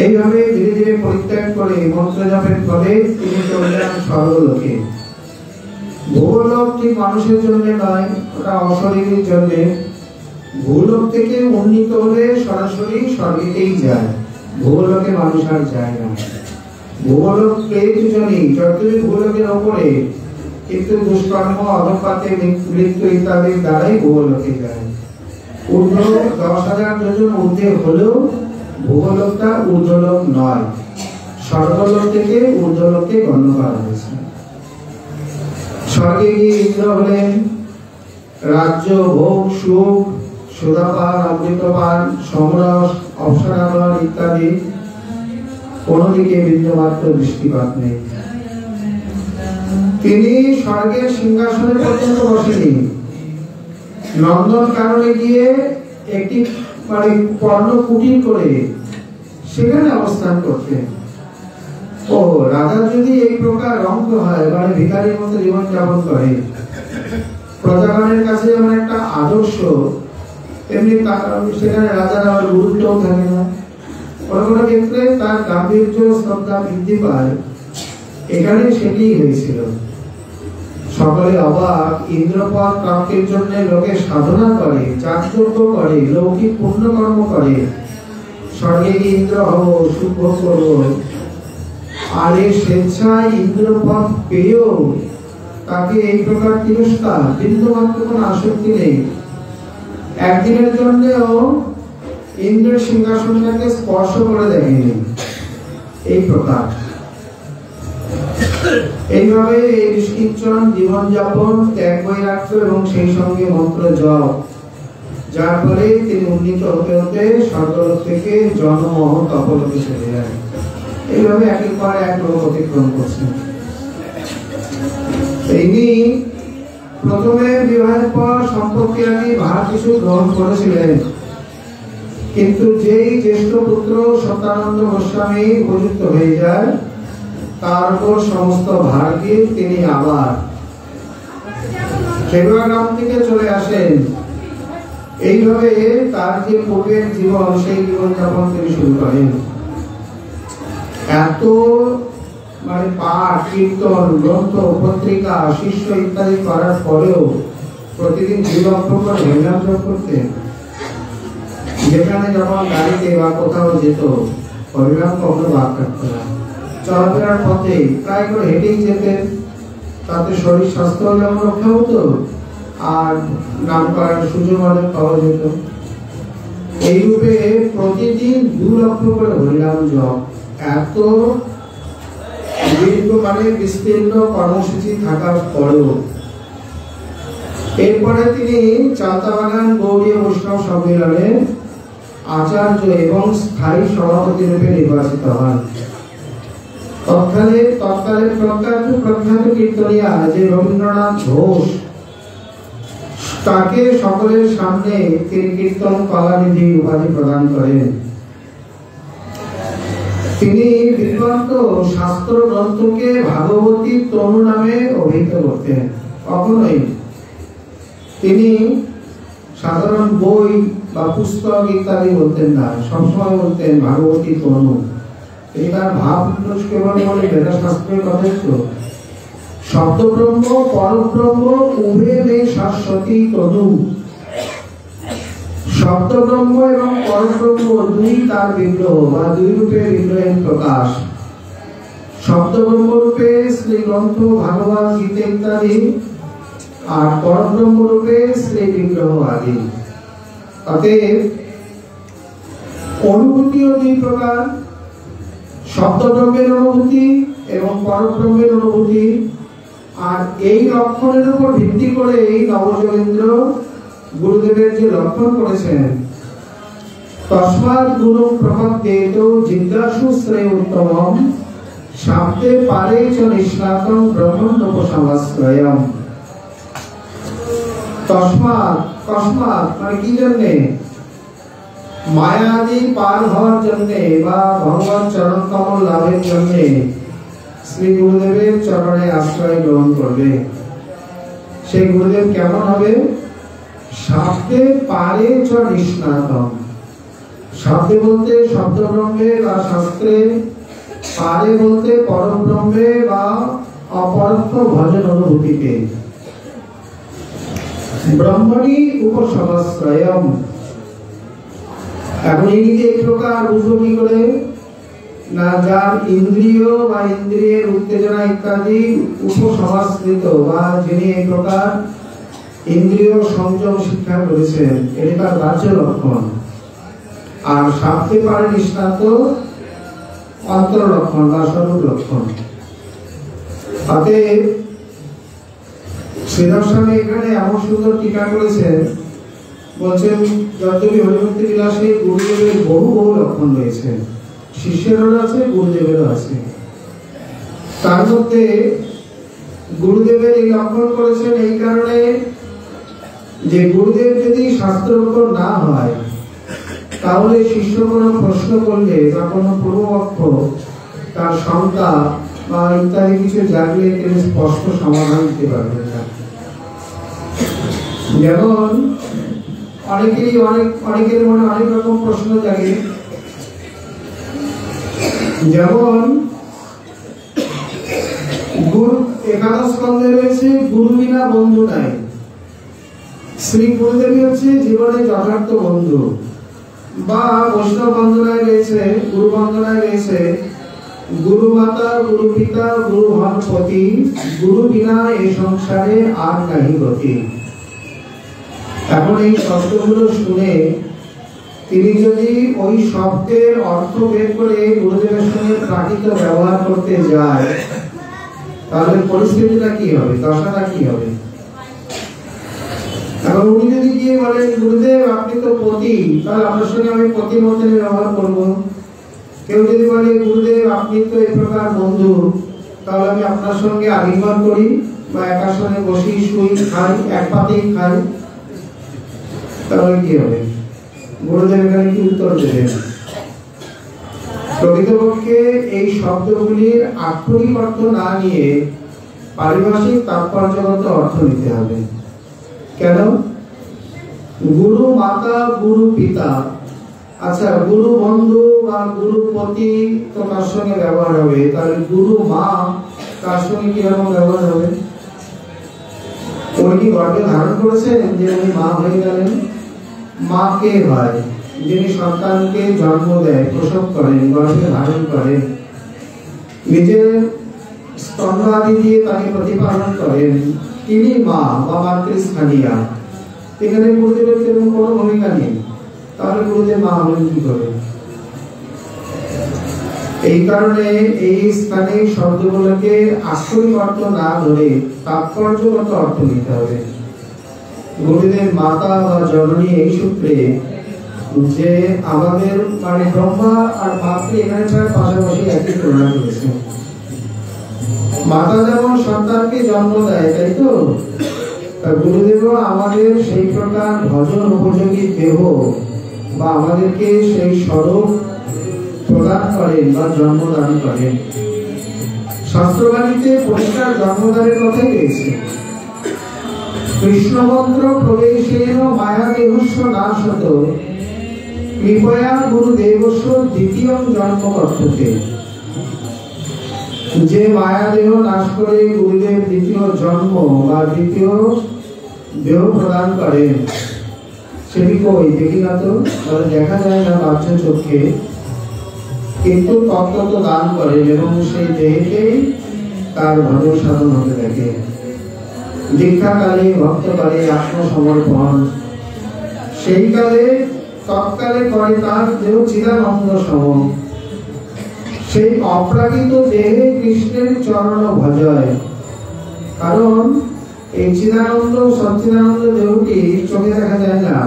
এইভাবে ধীরে ধীরে পরিত্যাগ করে মন্ত্র জপের ফলে তিনি চলে যান স্বর্গলোকে। ভূলোক ঠিক মানুষের জন্য নয়, ওটা অশরীরীর জন্য। ভূলোক থেকে উন্নীত হলে সরাসরি স্বর্গেতেই যায়, ভূলোকে মানুষ আর যায় না। ভূলোক প্রেতজনই যতই ভূলোকের ওপরে, কিন্তু দুষ্কর্ম অধপাতে মৃত্যু ইত্যাদির দ্বারাই ভূলোকে যায়। ঊর্ধ্ব 10,000 যোজন ঊর্ধ্বে হলেও ভূলোকটা ঊর্ধ্বলোক নয়, স্বর্গলোক থেকে ঊর্ধ্বলোকে গণ্য করা হয়েছে। স্বর্গে গিয়ে ইন্দ্র হলেন রাজ্য, ভোগ, সুখ, সুধাপান, অমৃতপান, সমরস, অপসরাগণ ইত্যাদি কোনদিকে বিন্দুমাত্র দৃষ্টিপাত নেই। তিনি স্বর্গের সিংহাসনে পর্যন্ত বসেনি, নন্দন কাননে গিয়ে একটি মানে পর্ণ কুটির করে সেখানে অবস্থান করতেন। ও রাজা যদি এই প্রকার অঙ্ক হয়, মানে ভিখারির মতো জীবন যাপন করে, প্রজাগণের কাছে যেমন একটা আদর্শ, তেমনি সেখানে রাজার আবার গুরুত্বও থাকে না। কোনো কোনো ক্ষেত্রে তার গাম্ভীর্য শ্রদ্ধা বৃদ্ধি পায়, এখানে সেটি হয়েছিল। সকলে অবাক, ইন্দ্রপদ প্রাপ্তির জন্য লোকে সাধনা করে, যাগযজ্ঞ করে, লৌকিক পুণ্যকর্ম করে, স্বর্গে ইন্দ্র হব, সুখ ভোগ করব। আর এই স্বেচ্ছায় ইন্দ্রপদ পেয়েও তাকে এই প্রকার তিরস্কার, বিন্দুমাত্র কোনো আসক্তি নেই। একদিনের জন্যও ইন্দ্রের সিংহাসনটাকে স্পর্শ করে দেখেনি। এই প্রকার এইভাবে এই নিষ্কিঞ্চন জীবনযাপন, ত্যাগ বৈরাগ্য এবং সেই সঙ্গে মন্ত্র জপ, যার ফলে তিনি উন্নীত হতে হতে স্বর্গলোক থেকে জন্মমহ তপলোকে চলে যায়। এইভাবে একের পর এক লোক অতিক্রম করছেন। ইনি প্রথমে বিবাহের পর সম্পত্তি আদি ভার কিছু গ্রহণ করেছিলেন, কিন্তু যেই জ্যেষ্ঠ পুত্র সত্যানন্দ গোস্বামী উপযুক্ত হয়ে যায়, তার উপর সমস্ত ভার দিয়ে তিনি আবার সেবাগ্রাম থেকে চলে আসেন। এইভাবে তার যে পূর্বের জীবন, সেই জীবনযাপন তিনি শুরু করেন। এত পাঠ, কীর্তন, গ্রন্থ, পত্রিকা, শিষ্য ইত্যাদি করার পরেও প্রতিদিন 2 লক্ষ করে হরিনাম জপ করতেন। যেখানে যখন গাড়িতে বা কোথাও যেত, হরিনাম কখনো বাদ থাকতো না। চলাফেরার পথে প্রায় করে হেঁটেই যেতেন, তাতে শরীর স্বাস্থ্য যেমন রক্ষা হতো, আর নাম করার সুযোগ অনেক পাওয়া যেত। এই রূপে প্রতিদিন 2 লক্ষ করে হরিনাম জপ। এত দীর্ঘ বিস্তীর্ণ কর্মসূচি থাকার পরেও এরপরে তিনি চালতাবাগান গৌড়ীয় বৈষ্ণব সম্মেলনে আচার্য এবং স্থায়ী সভাপতি রূপে নির্বাচিত হন। তৎকালে প্রখ্যাত কীর্তনিয়া যে রবীন্দ্রনাথ ঘোষ, তাকে সকলের সামনে তিনি কীর্তন কলানিধি উপাধি প্রদান করেন। তিনি বিদ্বন্ত শাস্ত্র গ্রন্থকে ভাগবতী তনু নামে অভিহিত করতেন। কখনোই তিনি সাধারণ বই বা পুস্তক ইত্যাদি বলতেন না, সবসময় বলতেন ভাগবতী তনু। তিনি তার ভাব কেবল বলে বেদা শাস্ত্রের কথাই তো, শব্দ ব্রহ্ম পরব্রহ্ম উভে মে শাশ্বতী তনু। শব্দ ব্রহ্ম এবং পরব্রহ্ম দুই তার বিগ্রহ বা 2 রূপে বিগ্রহের প্রকাশ। শব্দ ব্রহ্ম রূপে শ্রী গ্রন্থ, ভাগবত গীতা ইত্যাদি, আর পরব্রহ্ম রূপে শ্রী বিগ্রহ আদি। অতএব অনুভূতিও 2 প্রকার, শব্দ ব্রহ্মের অনুভূতি এবং পরব্রহ্মের অনুভূতি। আর এই লক্ষণের উপর ভিত্তি করে এই নবযোগেন্দ্র গুরুদেবের যে লক্ষণ করেছেন, তস্মাৎ গুণং প্রপদ্যেত জিজ্ঞাসু শ্রেয় উত্তমম শাব্দে পারে চ নিষ্ণাতং ব্রহ্মণ্যোপসমাশ্রয়ম। তস্মাৎ কি জন্যে? মায়াদি পার হওয়ার জন্যে বা ভগবান চরণ কমল লাভের জন্যে শ্রী গুরুদেবের চরণে আশ্রয় গ্রহণ করবে। সেই গুরুদেব কেমন হবে? শাব্দে পারে চ নিষ্ণাতম। শব্দে বলতে শব্দ ব্রহ্মে বা শাস্ত্রে, পারে বলতে পরব্রহ্মে বা অপরোক্ষ ভজন অনুভূতিতে, ব্রহ্মণি উপসমাশ্রয়ম। এখন এই যে এই প্রকার বুঝবো কি করে না, যার ইন্দ্রিয় বা ইন্দ্রিয়ের উত্তেজনা ইত্যাদি উপসমাশ্রিত, বা যিনি এই প্রকার ইন্দ্রিয় সংযম শিক্ষা করেছেন, এটি তার বাহ্য লক্ষণ। আর শাব্দে পারে নিষ্ণাত অন্তর লক্ষণ বা স্বরূপ লক্ষণ। অতএব শ্রীধর স্বামী এখানে এমন সুন্দর টিকা করেছেন, বলছেন যদ্যপি হরিভক্তি বিলাসে গুরুদেবের বহু লক্ষণ রয়েছে, শিষ্যেরও আছে, গুরুদেবেরও আছে। তার মধ্যে গুরুদেবের এই লক্ষণ করেছেন এই কারণে যে গুরুদেব যদি শাস্ত্রের উপর না হয়, তাহলে শিষ্য কোনো প্রশ্ন করলে বা কোনো পূর্বপক্ষ তার শঙ্কা বা ইত্যাদি কিছু জাগলে তিনি স্পষ্ট সমাধান দিতে পারবেন না। যেমন অনেকের মনে অনেক রকম প্রশ্ন জাগে। যেমন গুরু একাদশ স্কন্ধে রয়েছে গুরু বিনা বন্ধু নাই। শ্রী গুরুদেবী হচ্ছে জীবনে যথার্থ বন্ধু। বা বৈষ্ণব বন্দনায় রয়েছে, গুরু বন্দনায় রয়েছে গুরু মাতা, গুরু পিতা, গুরু হনপতি, গুরু বিনা এই সংসারে আর নাহি গতি। এখন এই শব্দগুলো শুনে তিনি যদি ওই শব্দের অর্থ বের করে গুরুদেবের সঙ্গে প্রাকৃত ব্যবহার করতে যায়, তাহলে পরিস্থিতিটা কি হবে, দশাটা কি হবে? এখন উনি যদি গিয়ে বলেন, গুরুদেব আপনি তো পতি, তাহলে আপনার সঙ্গে আমি পতির মধ্যে ব্যবহার করবো। কেউ যদি বলে, গুরুদেব আপনি তো এই প্রকার বন্ধু, তাহলে আমি আপনার সঙ্গে আলিঙ্গন করি বা একার সঙ্গে বসি, শুই, খাই, এক পাতেই খাই, তাহলে কি হবে? গুরুদেব এখানে কি উত্তর দেবেন? প্রকৃতপক্ষে এই শব্দগুলির আক্ষরিক অর্থ না নিয়ে পারিভাষিক তাৎপর্যগত অর্থ নিতে হবে। কেন? গুরু মাতা, গুরু পিতা, আচ্ছা গুরু বন্ধু বা গুরু পতি তো তার সঙ্গে ব্যবহার হবে, তাহলে গুরু মা তার সঙ্গে কিরকম ব্যবহার হবে? উনি কি গর্ভে ধারণ করেছেন যে উনি মা হয়ে গেলেন? মা কে হয়? যিনি সন্তানকে জন্ম দেয়, প্রসব করেন, গর্ভে ধারণ করেন, নিজের স্তন্য আদি দিয়ে তাকে প্রতিপালন করেন, তিনি মা বা মাতৃস্থানীয়া। এখানে গুরুদেবের তেমন কোনো ভূমিকা নেই, তাহলে গুরুদেব মা হলেন কি করে? এই কারণে এই স্থানে শব্দগুলোকে আক্ষরিক অর্থ না ধরে তাৎপর্যগত অর্থ নিতে হবে। গুরুদেব মাতা বা জননী এই সূত্রে যে আমাদের মানে ব্রহ্মা আর মাতৃ এখানে প্রায় পাশাপাশি একই তুলনা করেছে। মাতা যেমন সন্তানকে জন্ম দেয়, তাই তো গুরুদেব আমাদের সেই প্রকার ভজন উপযোগী দেহ বা আমাদেরকে সেই স্বরূপ প্রদান করেন বা জন্মদান করেন। শাস্ত্রবাণীতে পরিষ্কার জন্মদানের কথাই রয়েছে। কৃষ্ণমন্ত্র প্রবেশেন মায়া দেহস্য নাশত কৃপয়া গুরুদেবস্য দ্বিতীয় জন্ম বর্ততে। যে মায়া দেহ নাশ করে গুরুদেব দ্বিতীয় জন্ম বা দ্বিতীয় দেহ প্রদান করেন, সেটি কই দেখি না তো, দেখা যায় না বাহ্য চোখে, কিন্তু তত্ত্ব দান করেন এবং সেই দেহকেই তার ভজন সাধন হতে থাকে। দীক্ষাকালে ভক্তকালে আত্মসমর্পণ, সেই কালে তৎকালে করে তার দেহ চিদানন্দ সম। সেই অপ্রাকৃত দেহে কৃষ্ণের চরণ ভজয়। কারণ এই চিদানন্দ সচ্চিদানন্দ দেহটি চোখে দেখা যায় না,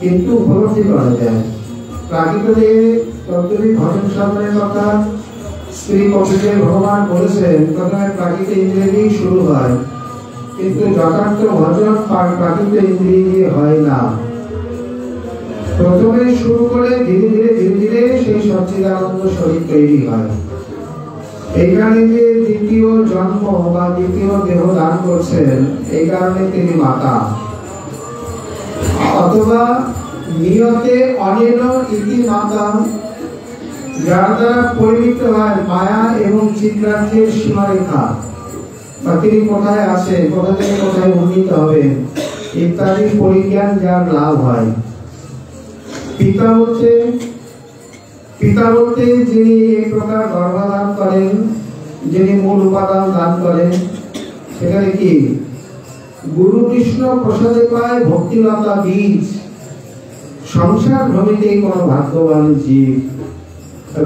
কিন্তু উপলব্ধি করা যায়। প্রাকৃত দেহে তত্ত্বিক ভজন সাধনের কথা শ্রী কবিতে ভগবান বলেছেন, প্রথমে প্রাকৃত ইন্দ্রিয় দিয়ে শুরু হয়, কিন্তু যথার্থ ভজন প্রাকৃত ইন্দ্রিয় দিয়ে হয় না। প্রথমে শুরু করে ধীরে ধীরে ধীরে ধীরে সেই সচ্চিদানন্দ শরীর তৈরি হয়। এইখানে যে দ্বিতীয় জন্ম বা দ্বিতীয় দেহ দান করছেন, এই কারণে তিনি মাতা। অথবা নিয়তে অনেন ইতি মাতা, যার দ্বারা পরিমিত হয় মায়া এবং চিত্রার্থের সীমারেখা, বা তিনি কোথায় আছেন, কোথা থেকে কোথায় উন্নীত হবেন ইত্যাদি পরিজ্ঞান যার লাভ হয়। পিতা বলতে যিনি এই প্রকার গর্ভধান করেন, যিনি মূল উপাদান দান করেন, সেখানে কি গুরু কৃষ্ণ প্রসাদে পায় ভক্তিলতা বীজ। সংসার ভ্রমিতেই কোন ভাগ্যবান জীব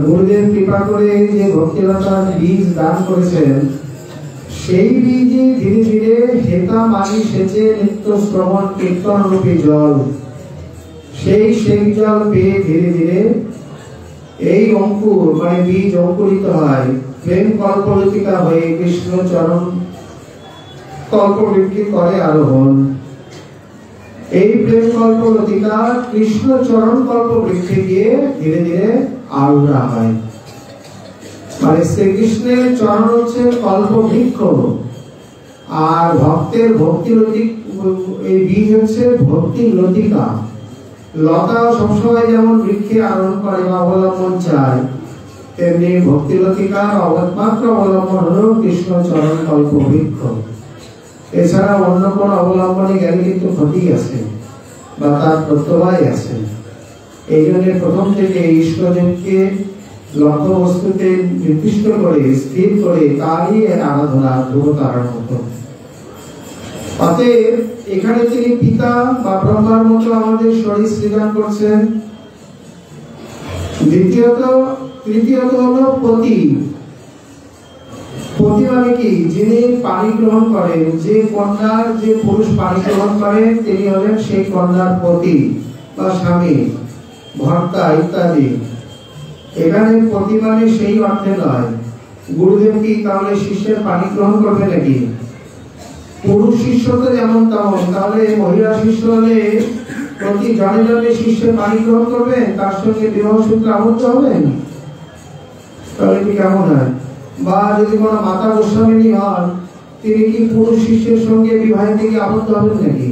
গুরুদেব কৃপা করে যে ভক্তিলতার বীজ দান করেছেন, সেই বীজই ধীরে ধীরে হেতা মানি সেচে নিত্য শ্রবণ কীর্তন রূপী জল। সেই জল পেয়ে ধীরে ধীরে এই অঙ্কুর মানে বীজ অঙ্কুরিত হয়, প্রেম কল্পলতিকা হয়ে কৃষ্ণ চরণ কল্পবৃক্ষে করে আরোহণ। এই প্রেম কল্পলতিকা কৃষ্ণ চরণ কল্পবৃক্ষে গিয়ে ধীরে ধীরে আরোহা হয়। মানে শ্রীকৃষ্ণের চরণ হচ্ছে কল্পবৃক্ষ, আর ভক্তের ভক্তি লতিকা, এই বীজ হচ্ছে ভক্তি লতিকা। লতা সবসময় যেমন বৃক্ষে আরোহণ করে বা অবলম্বন চায়, তেমনি ভক্তি লতিকার একমাত্র অবলম্বন হল কৃষ্ণ চরণ কল্পবৃক্ষ। এছাড়া অন্য কোন অবলম্বনে গেলে কিন্তু ক্ষতি আছে বা তার প্রত্যয় আছে। এই জন্য প্রথম থেকে ইষ্টদেবকে লক্ষ্য বস্তুকে নির্দিষ্ট করে স্থির করে তারই আরাধনা ধ্রুবতারার মতো। অতএব এখানে তিনি পিতা বা ব্রহ্মার মতো আমাদের শরীর সৃজন করছেন। তৃতীয়ত হলো পতি। পতি মানে কি? যিনি পানি গ্রহণ করেন, যে কন্যার যে পুরুষ পানি গ্রহণ করেন তিনি হলেন সেই কন্যার পতি বা স্বামী, ভর্তা ইত্যাদি। এখানে পতি মানে সেই অর্থে নয়। গুরুদেব কি তাহলে শিষ্যের পানি গ্রহণ করবে নাকি? পুরুষ শিষ্য তো যেমন তেমন, তাহলে মহিলা শিষ্য হলে প্রতি জনে জনে শিষ্যের পানি গ্রহণ করবেন, তার সঙ্গে বিবাহ সূত্রে আবদ্ধ হবেন? তাহলে কি কেমন হয়? বা যদি কোনো মাতা গোস্বামিনী হন, তিনি কি পুরুষ শিষ্যের সঙ্গে বিবাহের দিকে আবদ্ধ হবেন নাকি?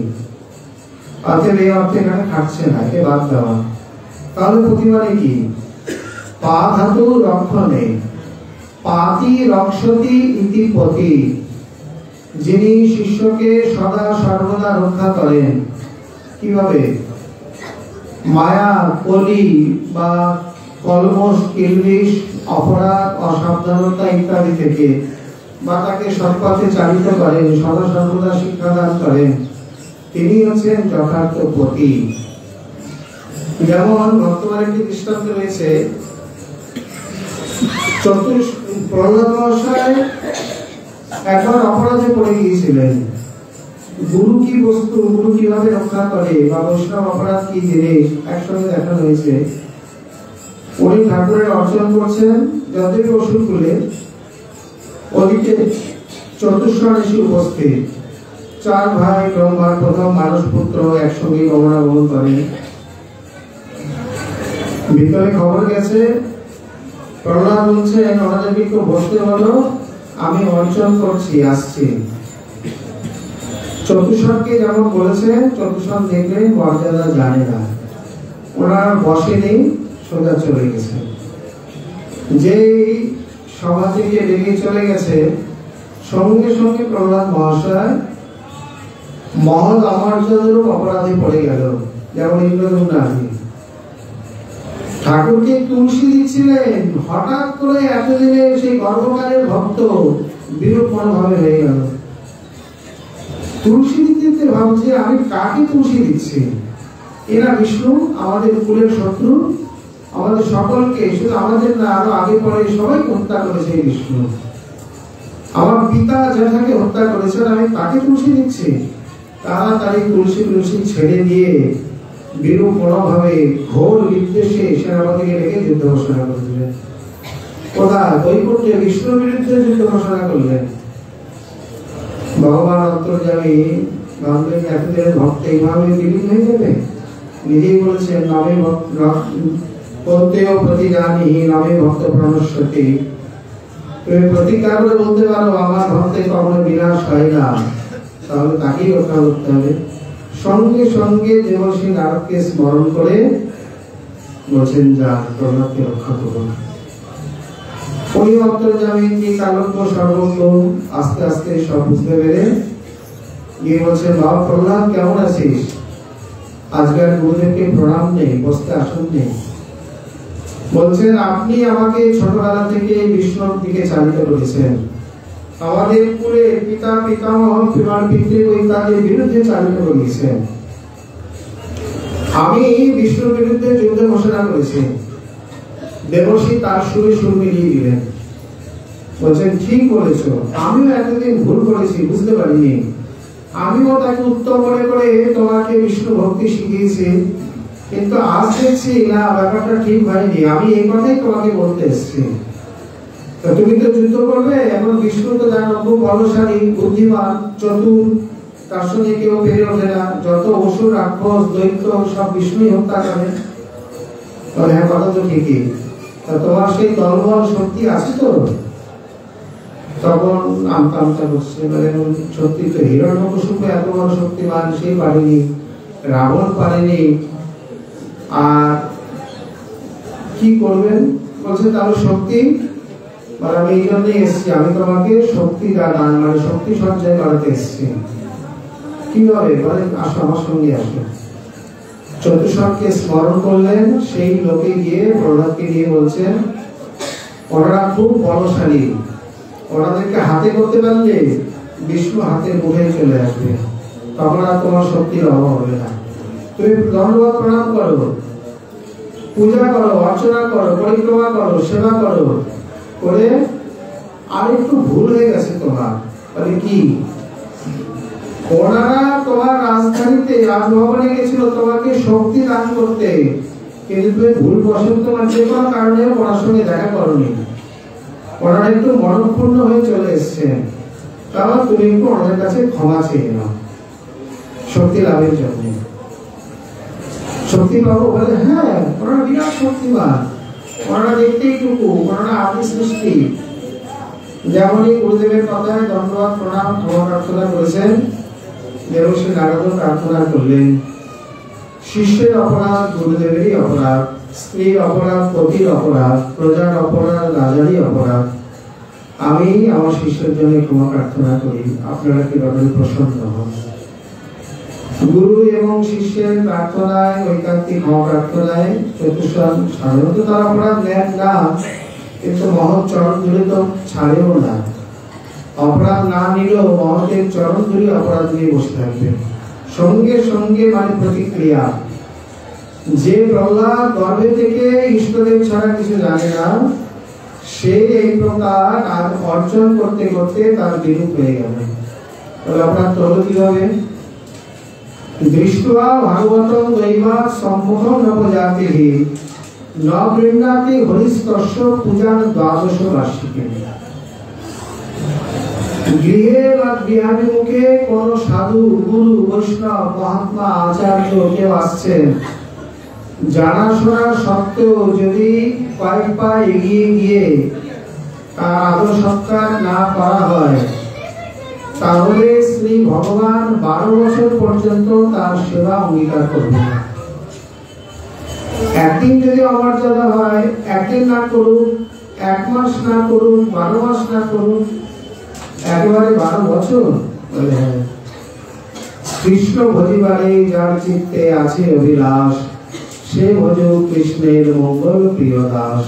অতএব এই অর্থে এখানে খাটছে না, একে বাদ দেওয়া। তাহলে প্রতিবারে কি? পা ধাতু রক্ষণে, পাতি রক্ষতি ইতি পতি। যিনি শিষ্যকে সদা সর্বদা রক্ষা করেন। কিভাবে? মায়া, কলি বা কলমশ, কিলবিষ, অপরাধ, অসাবধানতা ইত্যাদি থেকে, বা তাকে সৎপথে চালিত করেন, সদা সর্বদা শিক্ষাদান করেন, তিনি হচ্ছেন যথার্থ পতি। যেমন বর্তমানে একটি দৃষ্টান্ত রয়েছে। প্রহ্লাদ মহাশয় একবার অপরাধে পড়ে গিয়েছিলেন। গুরু কি বস্তু, গুরু কিভাবে রক্ষা করে, বা বৈষ্ণব অপরাধ কি জিনিস একসঙ্গে দেখানো হয়েছে। উনি ঠাকুরের অর্চন করছেন, যতই ওষুধ খুলে ওদিকে চতুষ্ষণ এসে উপস্থিত। চার ভাই ব্রহ্মার প্রথম মানস পুত্র একসঙ্গে গমনাগমন করেন। ভিতরে খবর গেছে, প্রহ্লাদ বলছেন ওনাদেরকে একটু বসতে বলো, আমি অর্চন করছি, আসছি। চতুষ্ষণকে যেমন বলেছেন, চতুষ্ষণ দেখলেন মর্যাদা জানে না, ওনারা বসেনি, সোজা চলে গেছে। যেই সভা থেকে বেরিয়ে চলে গেছে, সঙ্গে সঙ্গে প্রহ্লাদ মহাশয় মহৎ অমর্যাদারও অপরাধে পড়ে গেল। যেমন ইন্দ্রদুম্নাদি ঠাকুরকে তুলসী দিচ্ছিলেন, হঠাৎ করে এতদিনে সেই গর্ভকালের ভক্ত বিরূপ মনোভাবে হয়ে গেল। তুলসী দিতে ভাবছে আমি কাকে তুলসী দিচ্ছি? এরা বিষ্ণু, আমাদের কুলের শত্রু, আমাদের সকলকে, শুধু আমাদের না আরো আগে পরে সবাই হত্যা করেছে বিষ্ণু। আমার পিতা জ্যাঠাকে হত্যা করেছেন, আমি তাকে তুলসী দিচ্ছি। তাড়াতাড়ি তুলসী ছেড়ে দিয়ে বিরূপ মনোভাবে ঘোর বিদ্বেষে সেনাপতিকে ডেকে যুদ্ধ ঘোষণা করলেন। কোথায়? বৈকুণ্ঠে বিষ্ণুর বিরুদ্ধে যুদ্ধ ঘোষণা করলেন। ভগবান অন্তর্যামী ভাবলেন এতদিনের ভক্ত এইভাবে বিলীন হয়ে যাবে। নিজেই বলেছেন নমে প্রতিগামী নমে ভক্ত প্রণশ্যতি। তুমি প্রতিজ্ঞা করে বলতে পারো আমার ভক্তের কখনো বিনাশ হয় না, তাহলে তাকেই রক্ষা করতে হবে। সঙ্গে সঙ্গে দেবশ্রী নারদকে স্মরণ করে বলছেন যা প্রহ্লাদকে রক্ষা করুন। উনি অন্তর্যামী কালজ্ঞ সর্বজ্ঞ, আস্তে আস্তে সব বুঝতে পেরে গিয়ে বলছেন বাবা প্রহ্লাদ কেমন আছিস? আজকের গুরুদেবকে প্রণাম নেই, বসতে আসন নেই। বলছেন আপনি আমাকে ছোটবেলা থেকে বিষ্ণুর দিকে চালিত করেছেন, আমাদের কুলে পিতা পিতামহ পিতৃ ইত্যাদির বিরুদ্ধে চালিত করেছেন। আমি বিষ্ণুর বিরুদ্ধে যুদ্ধ ঘোষণা করেছি। দেবশ্রী তার সুরে সুর মিলিয়ে দিলেন। বলছেন ঠিক বলেছো, আমিও এতদিন ভুল করেছি, বুঝতে পারিনি। আমিও তাকে উত্তম মনে করে তোমাকে বিষ্ণু ভক্তি শিখিয়েছি, কিন্তু আজ দেখছি না ব্যাপারটা ঠিক হয়নি। আমি এই কথাই তোমাকে বলতে এসেছি। তুমি তো যুদ্ধ করবে, এখন বিষ্ণু তো জানো খুব বলশালী, বুদ্ধিমান, চতুর, তার সঙ্গে কেউ পেরে ওঠে না। যত অসুর, রাক্ষস, দৈত্য সব বিষ্ণুই হত্যা করে। হ্যাঁ কথা তো ঠিকই, তা তোমার সেই দলবল শক্তি আছে তো? তখন আমতা আমতা করছে, সত্যি তো হিরণ্যকশিপু এত বড় শক্তিমান, সে পারেনি, রাবণ পারেনি, আর কি করবেন? বলছে তাহলে শক্তি, আমি এই জন্যই এসছি, আমি তোমাকে শক্তি দান মানে শক্তি সঞ্চয় করাতে এসছি। কিভাবে? বলে আসো আমার সঙ্গে আসো। চতুষ্ষণকে স্মরণ করলেন, সেই লোকে গিয়ে প্রহ্লাদকে নিয়ে বলছেন ওনারা খুব বলশালী, ওনাদেরকে হাতে করতে পারলে বিষ্ণু হাতে মুঠে চলে আসবে, তখন আর তোমার শক্তির অভাব হবে না। তুমি ধন্যবাদ প্রণাম করো, পূজা করো, অর্চনা করো, পরিক্রমা করো, সেবা করো, করে আর একটু ভুল হয়ে গেছে তোমার, তাহলে কি ওনারা তোমার রাজধানীতে রাজভবনে গেছিল তোমাকে শক্তি দান করতে, কিন্তু তুমি ভুল বশত তোমার যে কোনো কারণে ওনার সঙ্গে দেখা করনি, ওনারা একটু মনক্ষুণ্ণ হয়ে চলে এসছেন, তাহলে তুমি একটু ওনাদের কাছে ক্ষমা চেয়ে নাও শক্তি লাভের জন্য। শক্তি পাবো বলে হ্যাঁ, ওনারা বিরাট শক্তিমান, ওনারা দেখতেই টুকু, ওনারা আদি সৃষ্টি। যেমনই গুরুদেবের কথায় ধন্যবাদ প্রণাম ক্ষমা প্রার্থনা করেছেন, দেবশ্রী নারদ প্রার্থনা করলেন, শিষ্যের অপরাধ গুরুদেবেরই অপরাধ, স্ত্রীর অপরাধ পতির অপরাধ, প্রজার অপরাধ রাজারই অপরাধ, আমি আমার শিষ্যের জন্য ক্ষমা প্রার্থনা করি, আপনারা কি ব্যাপারে প্রসন্ন হন। গুরু এবং শিষ্যের প্রার্থনায়, ঐকান্তিক ক্ষমা প্রার্থনায় চতুষ্ষণ সাধারণত তার অপরাধ নেন না, কিন্তু মহৎ চরণ ধরে তো ছাড়েও না, অপরাধ না নিলেও মহতের চরণ ধরে অপরাধ নিয়ে বসে থাকবে। সঙ্গে সঙ্গে মানে প্রতিক্রিয়া, যে প্রহ্লাদ গর্ভে থেকে ইষ্টদেব ছাড়া কিছু জানে না, সে এই প্রকার আর অর্জন করতে করতে তার বিরূপ হয়ে গেল, তাহলে অপরাধ হলো কিভাবে? দৃষ্ট্বা ভাগবতং দৈবাৎ সম্মুখং নবজাতিহি ন গৃহ্ণাতি হরিস্তস্য পূজান দ্বাদশ বার্ষিকে। গৃহে বা গৃহাভিমুখে কোন সাধু, গুরু, বৈষ্ণব, মহাত্মা, আচার্য কেউ আসছেন, জানাশোনা সত্ত্বেও যদি কয়েক পা এগিয়ে গিয়ে তার আদর সৎকার না করা হয়, তাহলে শ্রী ভগবান 12 বছর পর্যন্ত তার সেবা অঙ্গীকার করবে না। একদিন যদি অমর্যাদা হয়, একদিন না করুন, 1 মাস না করুন, 12 মাস না করুন, একেবারে 12 বছর, বলে হ্যাঁ। কৃষ্ণ ভজিবারে যার চিত্তে আছে অভিলাষ, সে ভজ কৃষ্ণের মঙ্গল প্রিয় দাস।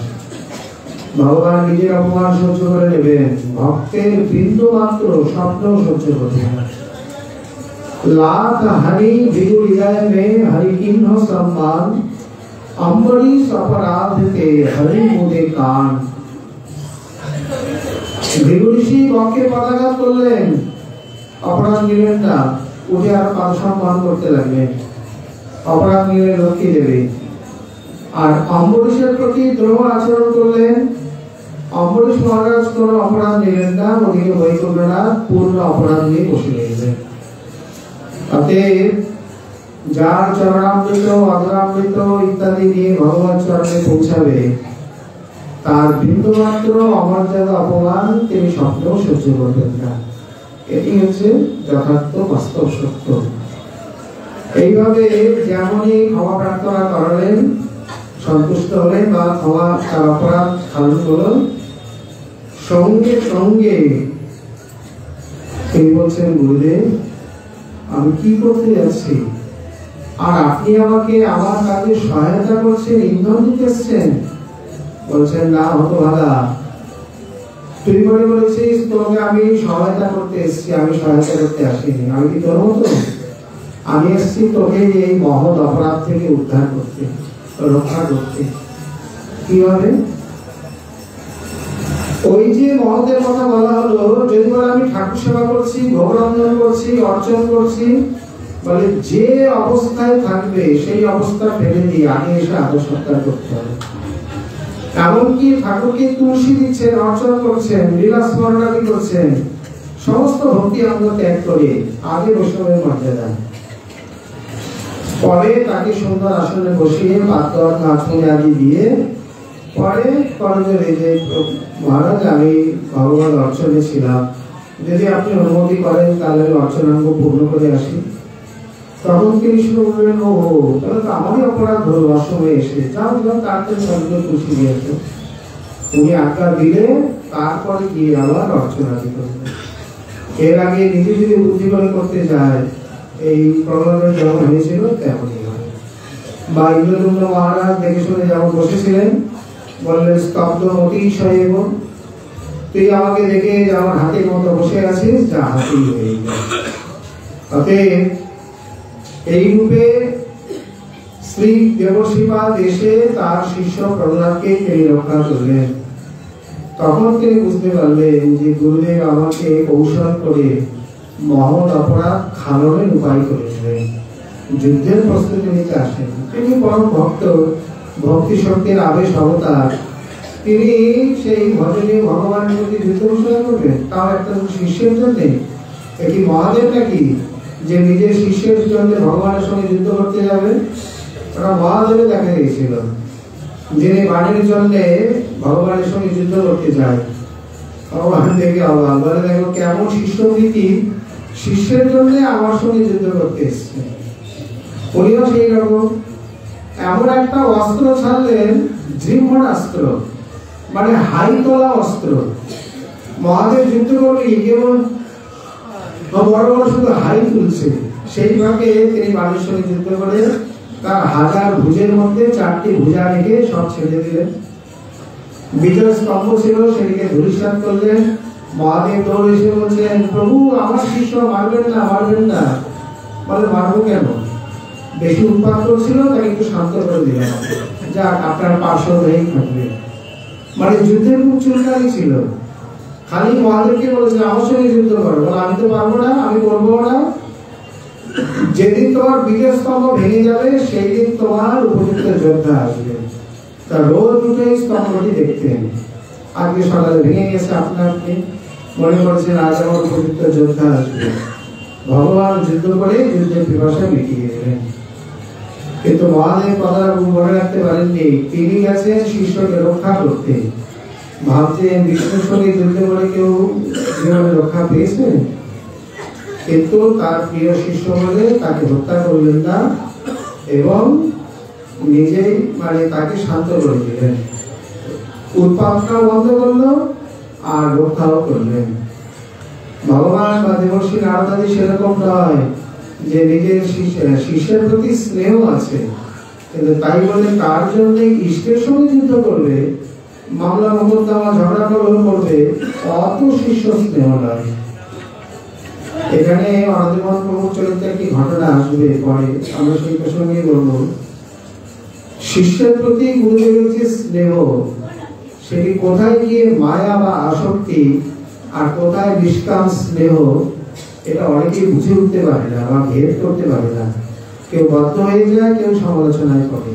ভগবান নিজের অপমান সহ্য করে নেবেন, ভক্তের বিন্দু মাত্র স্বপ্ন সহ্য করবেন। লাখ হানি ভিড় হৃদয় মে হরি কিন্ন সম্মান, অম্বরীশ অপরাধতে হরি মুদে কান। ভৃগুঋষি বক্ষে পদাঘাত করলেন, অপরাধ নিলেন না, উঠে আর পাদ সম্মান করতে লাগলেন, অপরাধ নিলে লক্ষ্মী দেবে। আর অম্বরীশের প্রতি দ্রোহ আচরণ করলেন, অম্বরীশ মহারাজ কোন অপরাধ নিলেন না, ওদিকে বই করবে না, পূর্ণ অপরাধ নিয়ে বসে রয়েছে। অতএব যার চরণামৃত, অধরামৃত ইত্যাদি নিয়ে ভগবান চরণে পৌঁছাবে, তার বিন্দুমাত্র অমর্যাদা অপমান তিনি স্বপ্নেও সহ্য করবেন না। এটি হচ্ছে যথার্থ বাস্তব সত্য। এইভাবে যেমনই ক্ষমা প্রার্থনা করালেন, সন্তুষ্ট হলেন বা ক্ষমা তার অপরাধ খালন করলেন, সঙ্গে সঙ্গে তিনি বলছেন, গুরুদেব আমি কি করতে যাচ্ছি, আর আপনি আমাকে আমার কাজে সহায়তা করছেন, ইন্ধন দিতে এসছেন। বলছেন, না হতভাগা, তুই মনে বলেছিস তোকে আমি সহায়তা করতে এসছি, আমি সহায়তা করতে আসিনি। আমি কি তোর মতো? আমি এসছি তোকে এই মহৎ অপরাধ থেকে উদ্ধার করতে, রক্ষা করতে। কিভাবে? ওই যে মহতের কথা বলা হলো, যদি বলে আমি ঠাকুর সেবা করছি, ভোগ রন্ধন করছি, অর্চন করছি, বলে যে অবস্থায় থাকবে সেই অবস্থা ফেলে দিয়ে আগে এসে আদর সৎকার করতে হবে। এমনকি ঠাকুরকে তুলসী দিচ্ছেন, অর্চন করছেন, লীলা স্মরণাদি করছেন, সমস্ত ভক্তি অঙ্গ ত্যাগ করে আগে বৈষ্ণবের মর্যাদা, পরে তাকে সুন্দর আসনে বসিয়ে পাতর নাচুনি আদি দিয়ে পরে করজোরে যে মহারাজ আমি ভগবান অর্চনে ছিলাম, যদি আপনি অনুমতি করেন তাহলে অর্চনাঙ্গ পূর্ণ করে আসি। তখন তিনি শুরু করলেন, ও তাহলে তো আমারই অপরাধ হলো, অসময়ে এসে যাও যাও তাড়াতাড়ি সবগুলো খুশি দিয়ে আসো। উনি আজ্ঞা দিলে তারপরে গিয়ে আবার অর্চনা করবেন। এর আগে নিজে যদি বুদ্ধি করে করতে যায়, এই প্রহ্লাদের যেমন হয়েছিল তেমনই হয়। বা ইন্দ্রদুম্ন মহারাজ দেখে শুনে যেমন বসেছিলেন, বললেন স্তব্ধ অতিশয়, তুই আমাকে দেখে আমার হাতের মতো বসে আছিস, যা হাতেই হয়ে যায়। অতএব এই রূপে শ্রী দেবশ্রীপাদ এসে তার শিষ্য প্রহ্লাদকে তিনি রক্ষা করলেন। তখন তিনি বুঝতে পারলেন যে গুরুদেব আমাকে কৌশল করে মহৎ অপরাধ খালনের উপায় করেছিলেন, যুদ্ধের প্রস্তুতি নিতে আসেন। তিনি পরম ভক্ত, ভক্তি শক্তির আবেশ অবতার। তিনি সেই ভজনীয় ভগবানের প্রতি যুদ্ধ ঘোষণা করবেন, তাও একটা শিষ্যের জন্য। একটি মহাদেব নাকি যে নিজের শিষ্যের জন্য ভগবানের সঙ্গে যুদ্ধ করতে যাবে? ওরা মহাদেবে দেখা গিয়েছিল, যিনি বাণীর জন্য ভগবানের সঙ্গে যুদ্ধ করতে যায়। ভগবান দেখে অবাক, বলে দেখো কেমন শিষ্যপ্রীতি, শিষ্যের জন্য আমার সঙ্গে যুদ্ধ করতে এসছে। উনিও সেই রকম এমন একটা অস্ত্র ছাড়লেন, জিহ্বরাস্ত্র, মানে হাই তোলা অস্ত্র। মহাদেব যুদ্ধ করলে কেবল বড় বড় শুধু হাই তুলছে, সেইভাবে তিনি বাণীর সঙ্গে যুদ্ধ করে তার 1000 ভুজের মধ্যে 4টি ভুজা রেখে সব ছেড়ে দিলেন। বিজয় স্তম্ভ ছিল, সেটিকে ধূলিসাৎ করলেন। মহাদেব দৌড়ে এসে বলছেন, প্রভু আমার শিষ্য মারবেন না, মারবেন না। বলে মারবো কেন? বেশি উৎপাত করছিল, তাকে একটু শান্ত করে দিলাম, যাক আপনার পার্শ্ব হয়েই থাকবে। মানে যুদ্ধের খুব চুলকানি ছিল। খালি মহাদেবকে বলেছে আমার সঙ্গে যুদ্ধ করো, বলে আমি তো পারবো না, আমি করবো না। যেদিন তোমার বিজয় স্তম্ভ ভেঙে যাবে, সেই দিন তোমার উপযুক্ত যোদ্ধা আসবে। তা রোজ উঠে স্তম্ভটি দেখতেন। আজকে সকালে ভেঙে গেছে, আপনি মনে করছেন আজ আমার উপযুক্ত যোদ্ধা আসবে। ভগবান যুদ্ধ করে যুদ্ধের পিপাসা মিটিয়ে দিলেন। কিন্তু মহাদেব কথা মনে রাখতে পারেননি, তিনি গেছেন শিষ্যকে রক্ষা করতে। ভাবছেন বিষ্ণুর সঙ্গে যুদ্ধ করে কেউ জীবনে রক্ষা পেয়েছে, কিন্তু তার প্রিয় শিষ্য বলে তাকে হত্যা করলেন না এবং নিজেই মানে তাকে শান্ত করে দিলেন। উৎপাতটাও বন্ধ করলো আর রক্ষাও করলেন। ভগবান বা দেবর্ষী নারদাদি সেরকম নয় যে নিজের শিষ্যের প্রতি স্নেহ আছে, কিন্তু তাই বলে তার জন্য ইষ্টের সঙ্গে যুদ্ধ করবে, মামলা মোকদ্দমা ঝগড়া করবে, অত শিষ্য স্নেহ নয়। এখানে অনাদিমন প্রমুখ চরিত্রে একটি ঘটনা আসবে পরে, আমরা সেই প্রসঙ্গে বলবো। শিষ্যের প্রতি গুরুদেবের যে স্নেহ, সেটি কোথায় গিয়ে মায়া বা আসক্তি আর কোথায় নিষ্কাম স্নেহ, এটা অনেকেই বুঝে উঠতে পারে না বা ভেদ করতে পারে না। কেউ বাধ্য হয়ে যায়, কেউ সমালোচনায় পড়ে,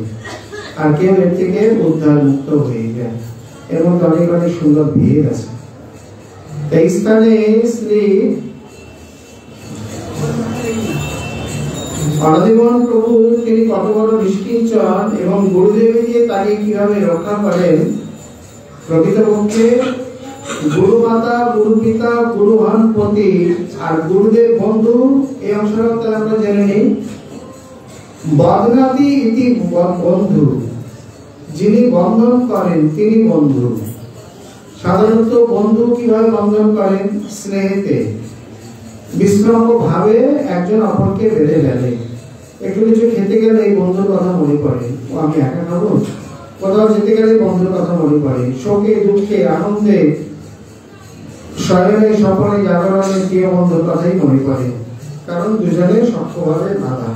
আর কেউ এর থেকে উদ্ধার মুক্ত হয়ে যায়। এর মধ্যে অনেক অনেক সুন্দর ভেদ আছে। এই স্থানে শ্রী অনাদিমন প্রভু তিনি কত বড় নিষ্কিঞ্চন এবং গুরুদেবকে তাকে কিভাবে রক্ষা করেন। প্রকৃতপক্ষে গুরু মাতা, গুরু পিতা, গুরু হন পতি আর গুরুদেব বন্ধু। এই অংশটা আমরা জেনে নিই। বদনাদি ইতি বন্ধু, যিনি বন্ধন করেন তিনি বন্ধু। সাধারণত বন্ধু কিভাবে বন্ধন করেন? স্নেহেতে, বিশ্রাম ভাবে একজন অপরকে বেঁধে গেলে। একটু কিছু খেতে গেলে এই বন্ধুর কথা মনে পড়ে, ও আমি একা খাবো। কোথাও যেতে গেলে বন্ধুর কথা মনে পড়ে। শোকে দুঃখে আনন্দে শয়নে স্বপনে জাগরণে প্রিয় বন্ধুর কথাই মনে পড়ে, কারণ দুজনে শক্তভাবে বাঁধা,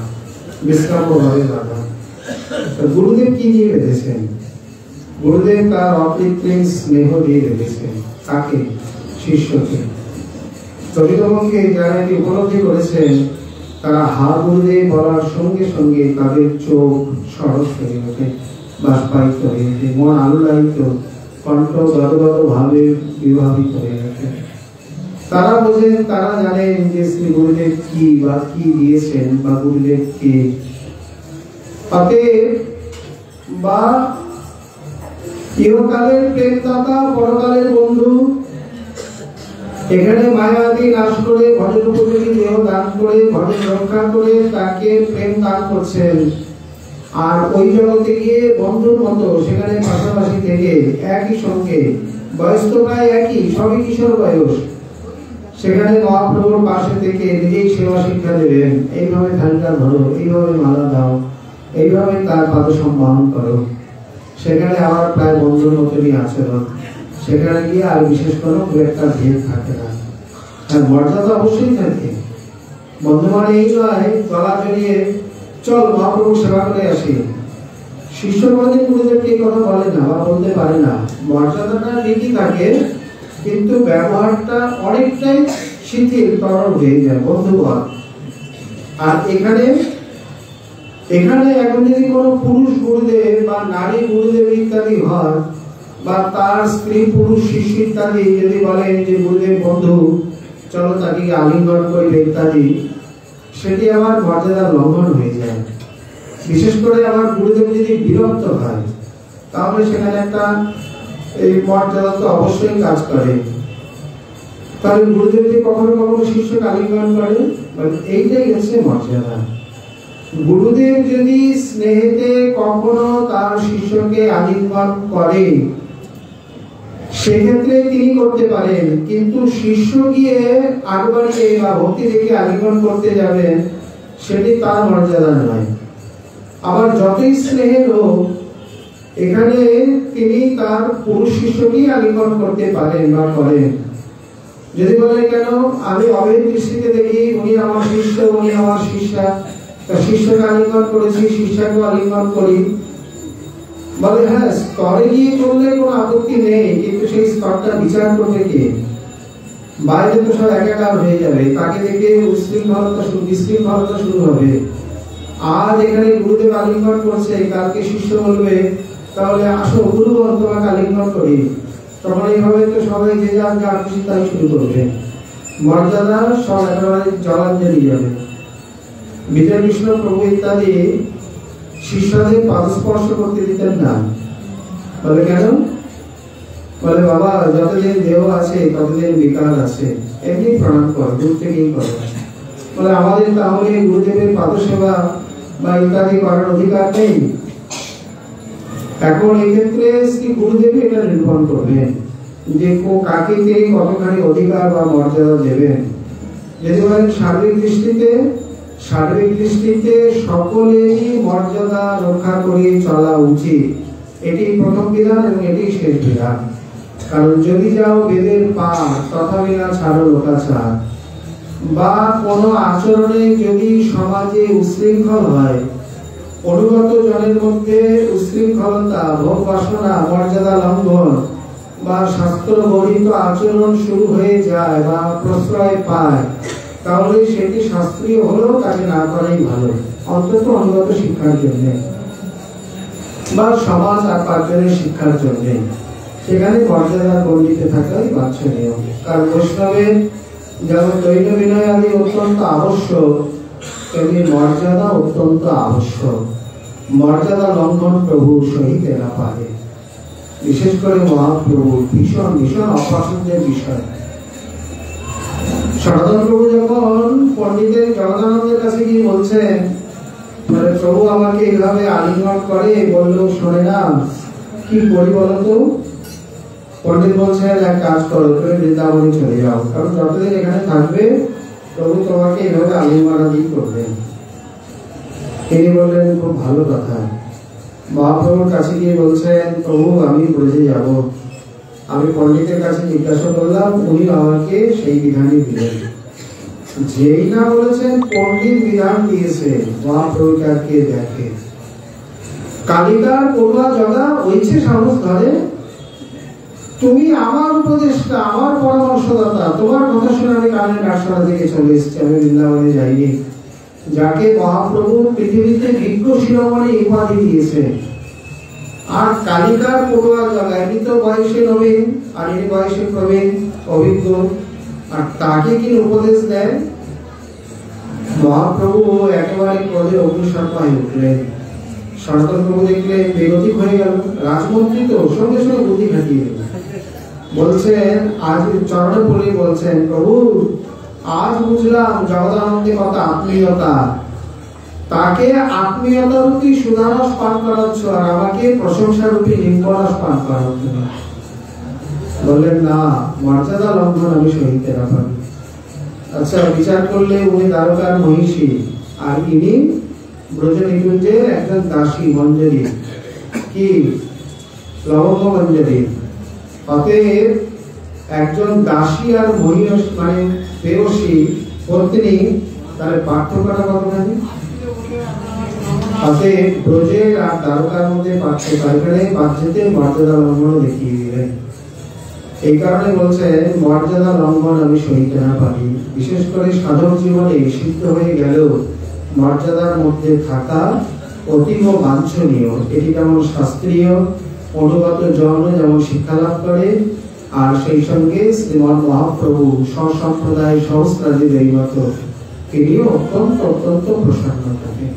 বিশ্রাম্যভাবে বাঁধা। গুরুদেব কি দিয়ে বেঁধেছেন? গুরুদেব তার অকৃত্রিম স্নেহ দিয়ে বেঁধেছেন। তাকে, শিষ্যকে। চরিতবঙ্গে যারা এটি উপলব্ধি করেছেন, তারা হা গুরুদেব বলার সঙ্গে সঙ্গে তাদের চোখ সরস হয়ে ওঠে, বাষ্পায়িত হয়ে ওঠে, মন আলোড়ায়িত, কণ্ঠ গদগদ ভাবে বিভাবিত হয়ে ওঠে। তারা বোঝেন, তারা জানেন যে শ্রী গুরুদেব কি বা কি দিয়েছেন বা গুরুদেব কে। অতএব বা ইহকালের প্রেমদাতা, পরকালের বন্ধু, এখানে মায়াদি নাশ করে ভজন উপযোগী দেহ দান করে ভজন রক্ষা করে তাকে প্রেম দান করছেন। আর ওই জগতে গিয়ে বন্ধুর মতো সেখানে পাশাপাশি থেকে একই সঙ্গে, বয়স তো প্রায় একই, সবই কিশোর বয়স, সেখানে মহাপ্রভুর পাশে থেকে নিজেই সেবা শিক্ষা দেবেন। এইভাবে ধানটা ধরো, এইভাবে মালা দাও, এইভাবে তার পাদ সম্মান করো। সেখানে আমার প্রায় বন্ধুর মতনই আচরণ, সেখানে গিয়ে আর বিশেষ কোনো খুব একটা ভেদ থাকে না। আর মর্যাদা অবশ্যই থাকে। বন্ধু মানে এই নয় গলা জড়িয়ে চল মহাপ্রভু সেবা করে আসি, শিষ্য কোনদিন গুরুদেবকে এই কথা বলে না বা বলতে পারে না। মর্যাদাটা ঠিকই থাকে, কিন্তু ব্যবহারটা অনেকটাই শিথিল তরল হয়ে যায় বন্ধুগণ। আর এখানে এখন যদি কোনো পুরুষ গুরুদেব বা নারী গুরুদেব ইত্যাদি হয়, বা তার স্ত্রী পুরুষ শিষ্য ইত্যাদি যদি বলেন যে গুরুদেব বন্ধু চলো তাকে আলিঙ্গন করবে ইত্যাদি, সেটি আমার মর্যাদার লঙ্ঘন হয়ে যায়। বিশেষ করে আমার গুরুদেব যদি বিরক্ত হয়, তাহলে সেখানে একটা এই মর্যাদা তো অবশ্যই কাজ করে। তাহলে গুরুদেব যদি কখনো কখনো শিষ্যকে আলিঙ্গন করে, এইটাই হচ্ছে মর্যাদা। গুরুদেব যদি স্নেহেতে কখনো তার শিষ্যকে আলিঙ্গন করে, সেক্ষেত্রে তিনি করতে পারেন, কিন্তু শিষ্য গিয়ে আগবাড়িয়ে বা ভক্তি দেখে আলিঙ্গন করতে যাবেন, সেটি তার মর্যাদা নয়। আবার যতই স্নেহের হোক, এখানে তিনি তার পুরুষ শিষ্যকেই আলিঙ্গন করতে পারেন বা করেন। যদি বলেন কেন আমি অভেদ দৃষ্টিতে দেখি উনি আমার শিষ্য, উনি আমার শিষ্যা, শিষ্যকে আলিঙ্গন করেছি, শিষ্যাকে আলিঙ্গন করি, বলে হ্যাঁ স্তরে গিয়ে করলে কোনো আপত্তি নেই, কিন্তু সেই স্তরটা বিচার করবে কে? বাইরে তো সব একাকার হয়ে যাবে, তাকে দেখে বিশৃঙ্খলতা শুরু হবে। আজ এখানে গুরুদেব আলিঙ্গন করছে, কালকে শিষ্য বলবে তাহলে আসো গুরুগণ তোমাকে আলিঙ্গন করি, তখন এইভাবে তো সবাই যে যার যা খুশি তাই শুরু করবে, মর্যাদা সব একেবারে জলাঞ্জলি যাবে। বিজয় কৃষ্ণ প্রভু ইত্যাদি শিষ্যদের পাদস্পর্শ করতে দিতেন না। বলে কেন? বলে বাবা যতদিন দেহ আছে ততদিন বিকার আছে, এমনি প্রণাম কর, দূর থেকেই করো। বলে আমাদের তাহলে গুরুদেবের পাদসেবা বা ইত্যাদি করার অধিকার নেই? এখন এই ক্ষেত্রে শ্রী গুরুদেব এটা নির্ভর করবেন যে কাকে তিনি কতখানি অধিকার বা মর্যাদা দেবেন। যদি বলেন সার্বিক দৃষ্টিতে সকলেরই মর্যাদা রক্ষা করে চলা উচিত, এটি প্রথম বিধান এবং এটি শেষ বিধান। কারণ যদি যাও বেদের পার তথাপি না ছাড়ো লোকাচার, বা কোনো আচরণে যদি সমাজে উশৃঙ্খল হয়, অনুগত জনের মধ্যে উশৃঙ্খলতা, ভোগ বাসনা, মর্যাদা লঙ্ঘন বা শাস্ত্র বর্ণিত আচরণ শুরু হয়ে যায় বা প্রশ্রয় পায়, তাহলে সেটি শাস্ত্রীয় হলেও তাকে না করাই ভালো, অন্তত অনুগত শিক্ষার জন্য বা সমাজ আর পাঁচজনের শিক্ষার জন্য। সেখানে মর্যাদা গণ্ডিতে থাকাই বাঞ্ছনীয়। কারণ বৈষ্ণবের যেমন দৈন বিনয় আদি অত্যন্ত আবশ্যক, তেমনি মর্যাদা অত্যন্ত আবশ্যক। মর্যাদা লঙ্ঘন প্রভু সহিতে না পারে, বিশেষ করে মহাপ্রভু ভীষণ ভীষণ অপছন্দের বিষয়। সনাতন প্রভু যখন পণ্ডিতের জগদানন্দের কাছে গিয়ে বলছেন, প্রভু আমাকে এইভাবে আলিঙ্গন করে, বললেও শোনে না, কি করি বলতো? পণ্ডিত বলছেন এক কাজ করো, তুমি বৃন্দাবনে চলে যাও, কারণ যতদিন এখানে থাকবে প্রভু তোমাকে এইভাবে আলিঙ্গনাদি করবেন। তিনি বললেন খুব ভালো কথা। মহাপ্রভুর কাছে গিয়ে বলছেন, প্রভু আমি ব্রজে যাব। আমি পণ্ডিতের কাছে জিজ্ঞাসা করলাম, উনি আমাকে সেই বিধানই দিলেন। যেই না বলেছেন পণ্ডিত বিধান দিয়েছে, মহাপ্রভুকে আর কে দেখে? কালিকার পড়ুয়া জগা ওইছে সাহস ধরে, তুমি আমার উপদেষ্টা, আমার পরামর্শদাতা, তোমার কথা শুনে আমি কানের কারখানা থেকে চলে এসেছি, আমি বৃন্দাবনে যাইনি। যাকে মহাপ্রভু পৃথিবীতে বিজ্ঞ শিরোমণি উপাধি দিয়েছে, আর কালিকার পড়ুয়া জগা, এমনি তো বয়সে নবীন আর ইনি বয়সে প্রবীণ অভিজ্ঞ, আর তাকে কি উপদেশ দেয়? মহাপ্রভু একেবারে ক্রোধে অগ্নিশর্মায় উঠলেন। সনাতন প্রভু দেখলেন বেগতিক হয়ে গেল, রাজমন্ত্রী তো সঙ্গে সঙ্গে বুদ্ধি খাটিয়ে দিল। বলছেন আজ চরণে পড়ে বলছেন, প্রভু আজ বুঝলাম জগদানন্দের কথা আত্মীয়তা, তাকে আত্মীয়তা রূপী সুধারস পান করাচ্ছ আর আমাকে প্রশংসা রূপী নিম্বরস পান করাচ্ছ। বললেন না, মর্যাদা লঙ্ঘন আমি সহিতে না পারি। আচ্ছা বিচার করলে উনি দ্বারকার মহিষী আর ইনি ব্রজ নিকুঞ্জের একজন দাসী মঞ্জরি, কি লবঙ্গ মঞ্জরি। অতএব একজন দাসী আর মহিষ মানে প্রেয়সী পত্নী, তাহলে পার্থক্যটা কতখানি? অতএব ব্রজের আর দ্বারকার মধ্যে পার্থক্য, এখানে বাহ্যতে মর্যাদা লঙ্ঘন দেখিয়ে দিলেন। এই কারণে বলছেন মর্যাদা লঙ্ঘন আমি সইতে না পারি। বিশেষ করে সাধক জীবনে সিদ্ধ হয়ে গেলেও মর্যাদার মধ্যে থাকা অতীব বাঞ্ছনীয়। এটি যেমন শাস্ত্রীয়, অনুগত জন যেমন শিক্ষা লাভ করে, আর সেই সঙ্গে শ্রীমদ মহাপ্রভু স্বসম্প্রদায় সহস্রাধিদের মতো তিনিও অত্যন্ত অত্যন্ত প্রসন্ন থাকেন।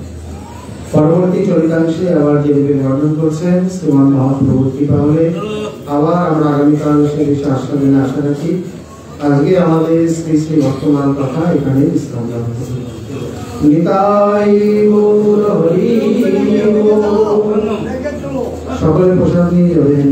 পরবর্তী চরিতাংশে আবার যেভাবে বর্ণন করছেন শ্রীমদ মহাপ্রভুর কৃপা হলে আবার আমরা আগামীকাল সে বিষয়ে আশা রাখি। আজকে আমাদের শ্রী শ্রী বর্তমান কথা এখানে বিশ্রাম লাভ করি। নিতাই গৌর হরি বল। সকলে প্রসাদ নিয়ে যাবেন।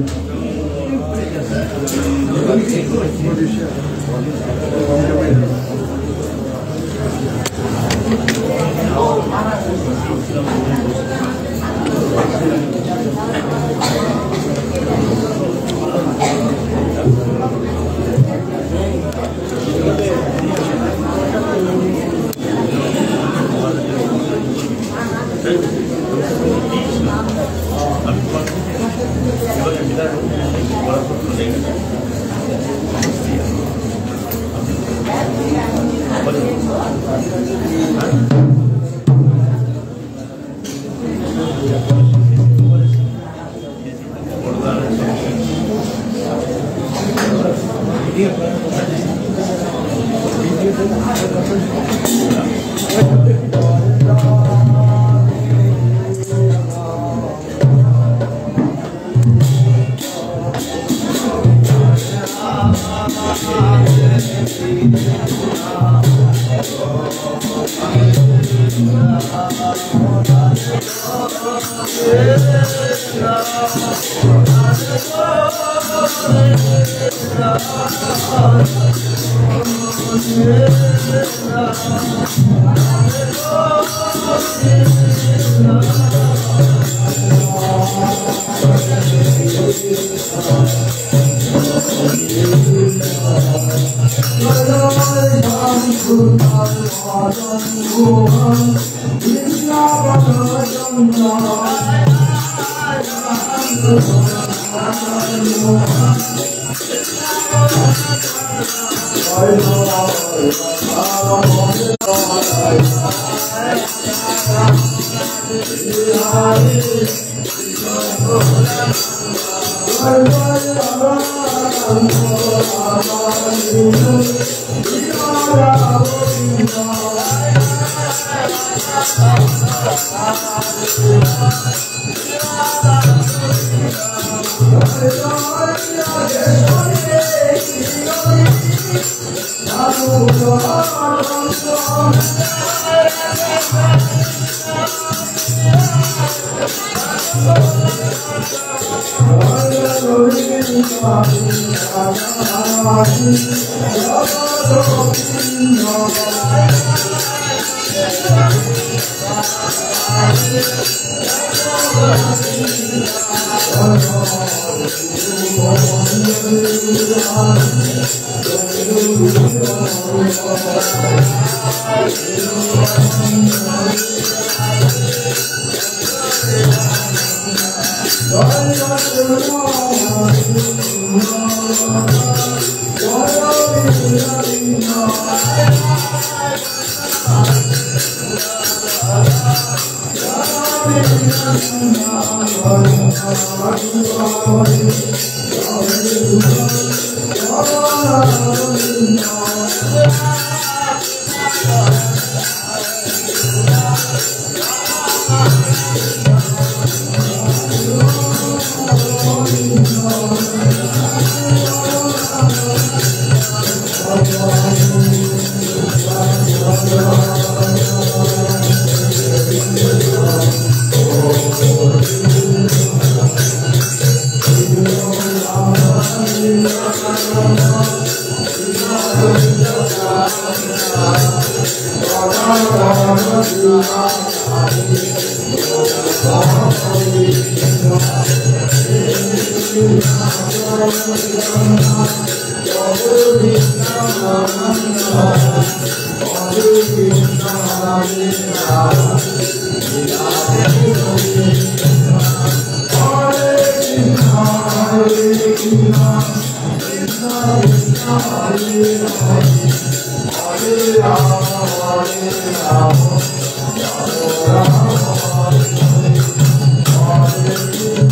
Jai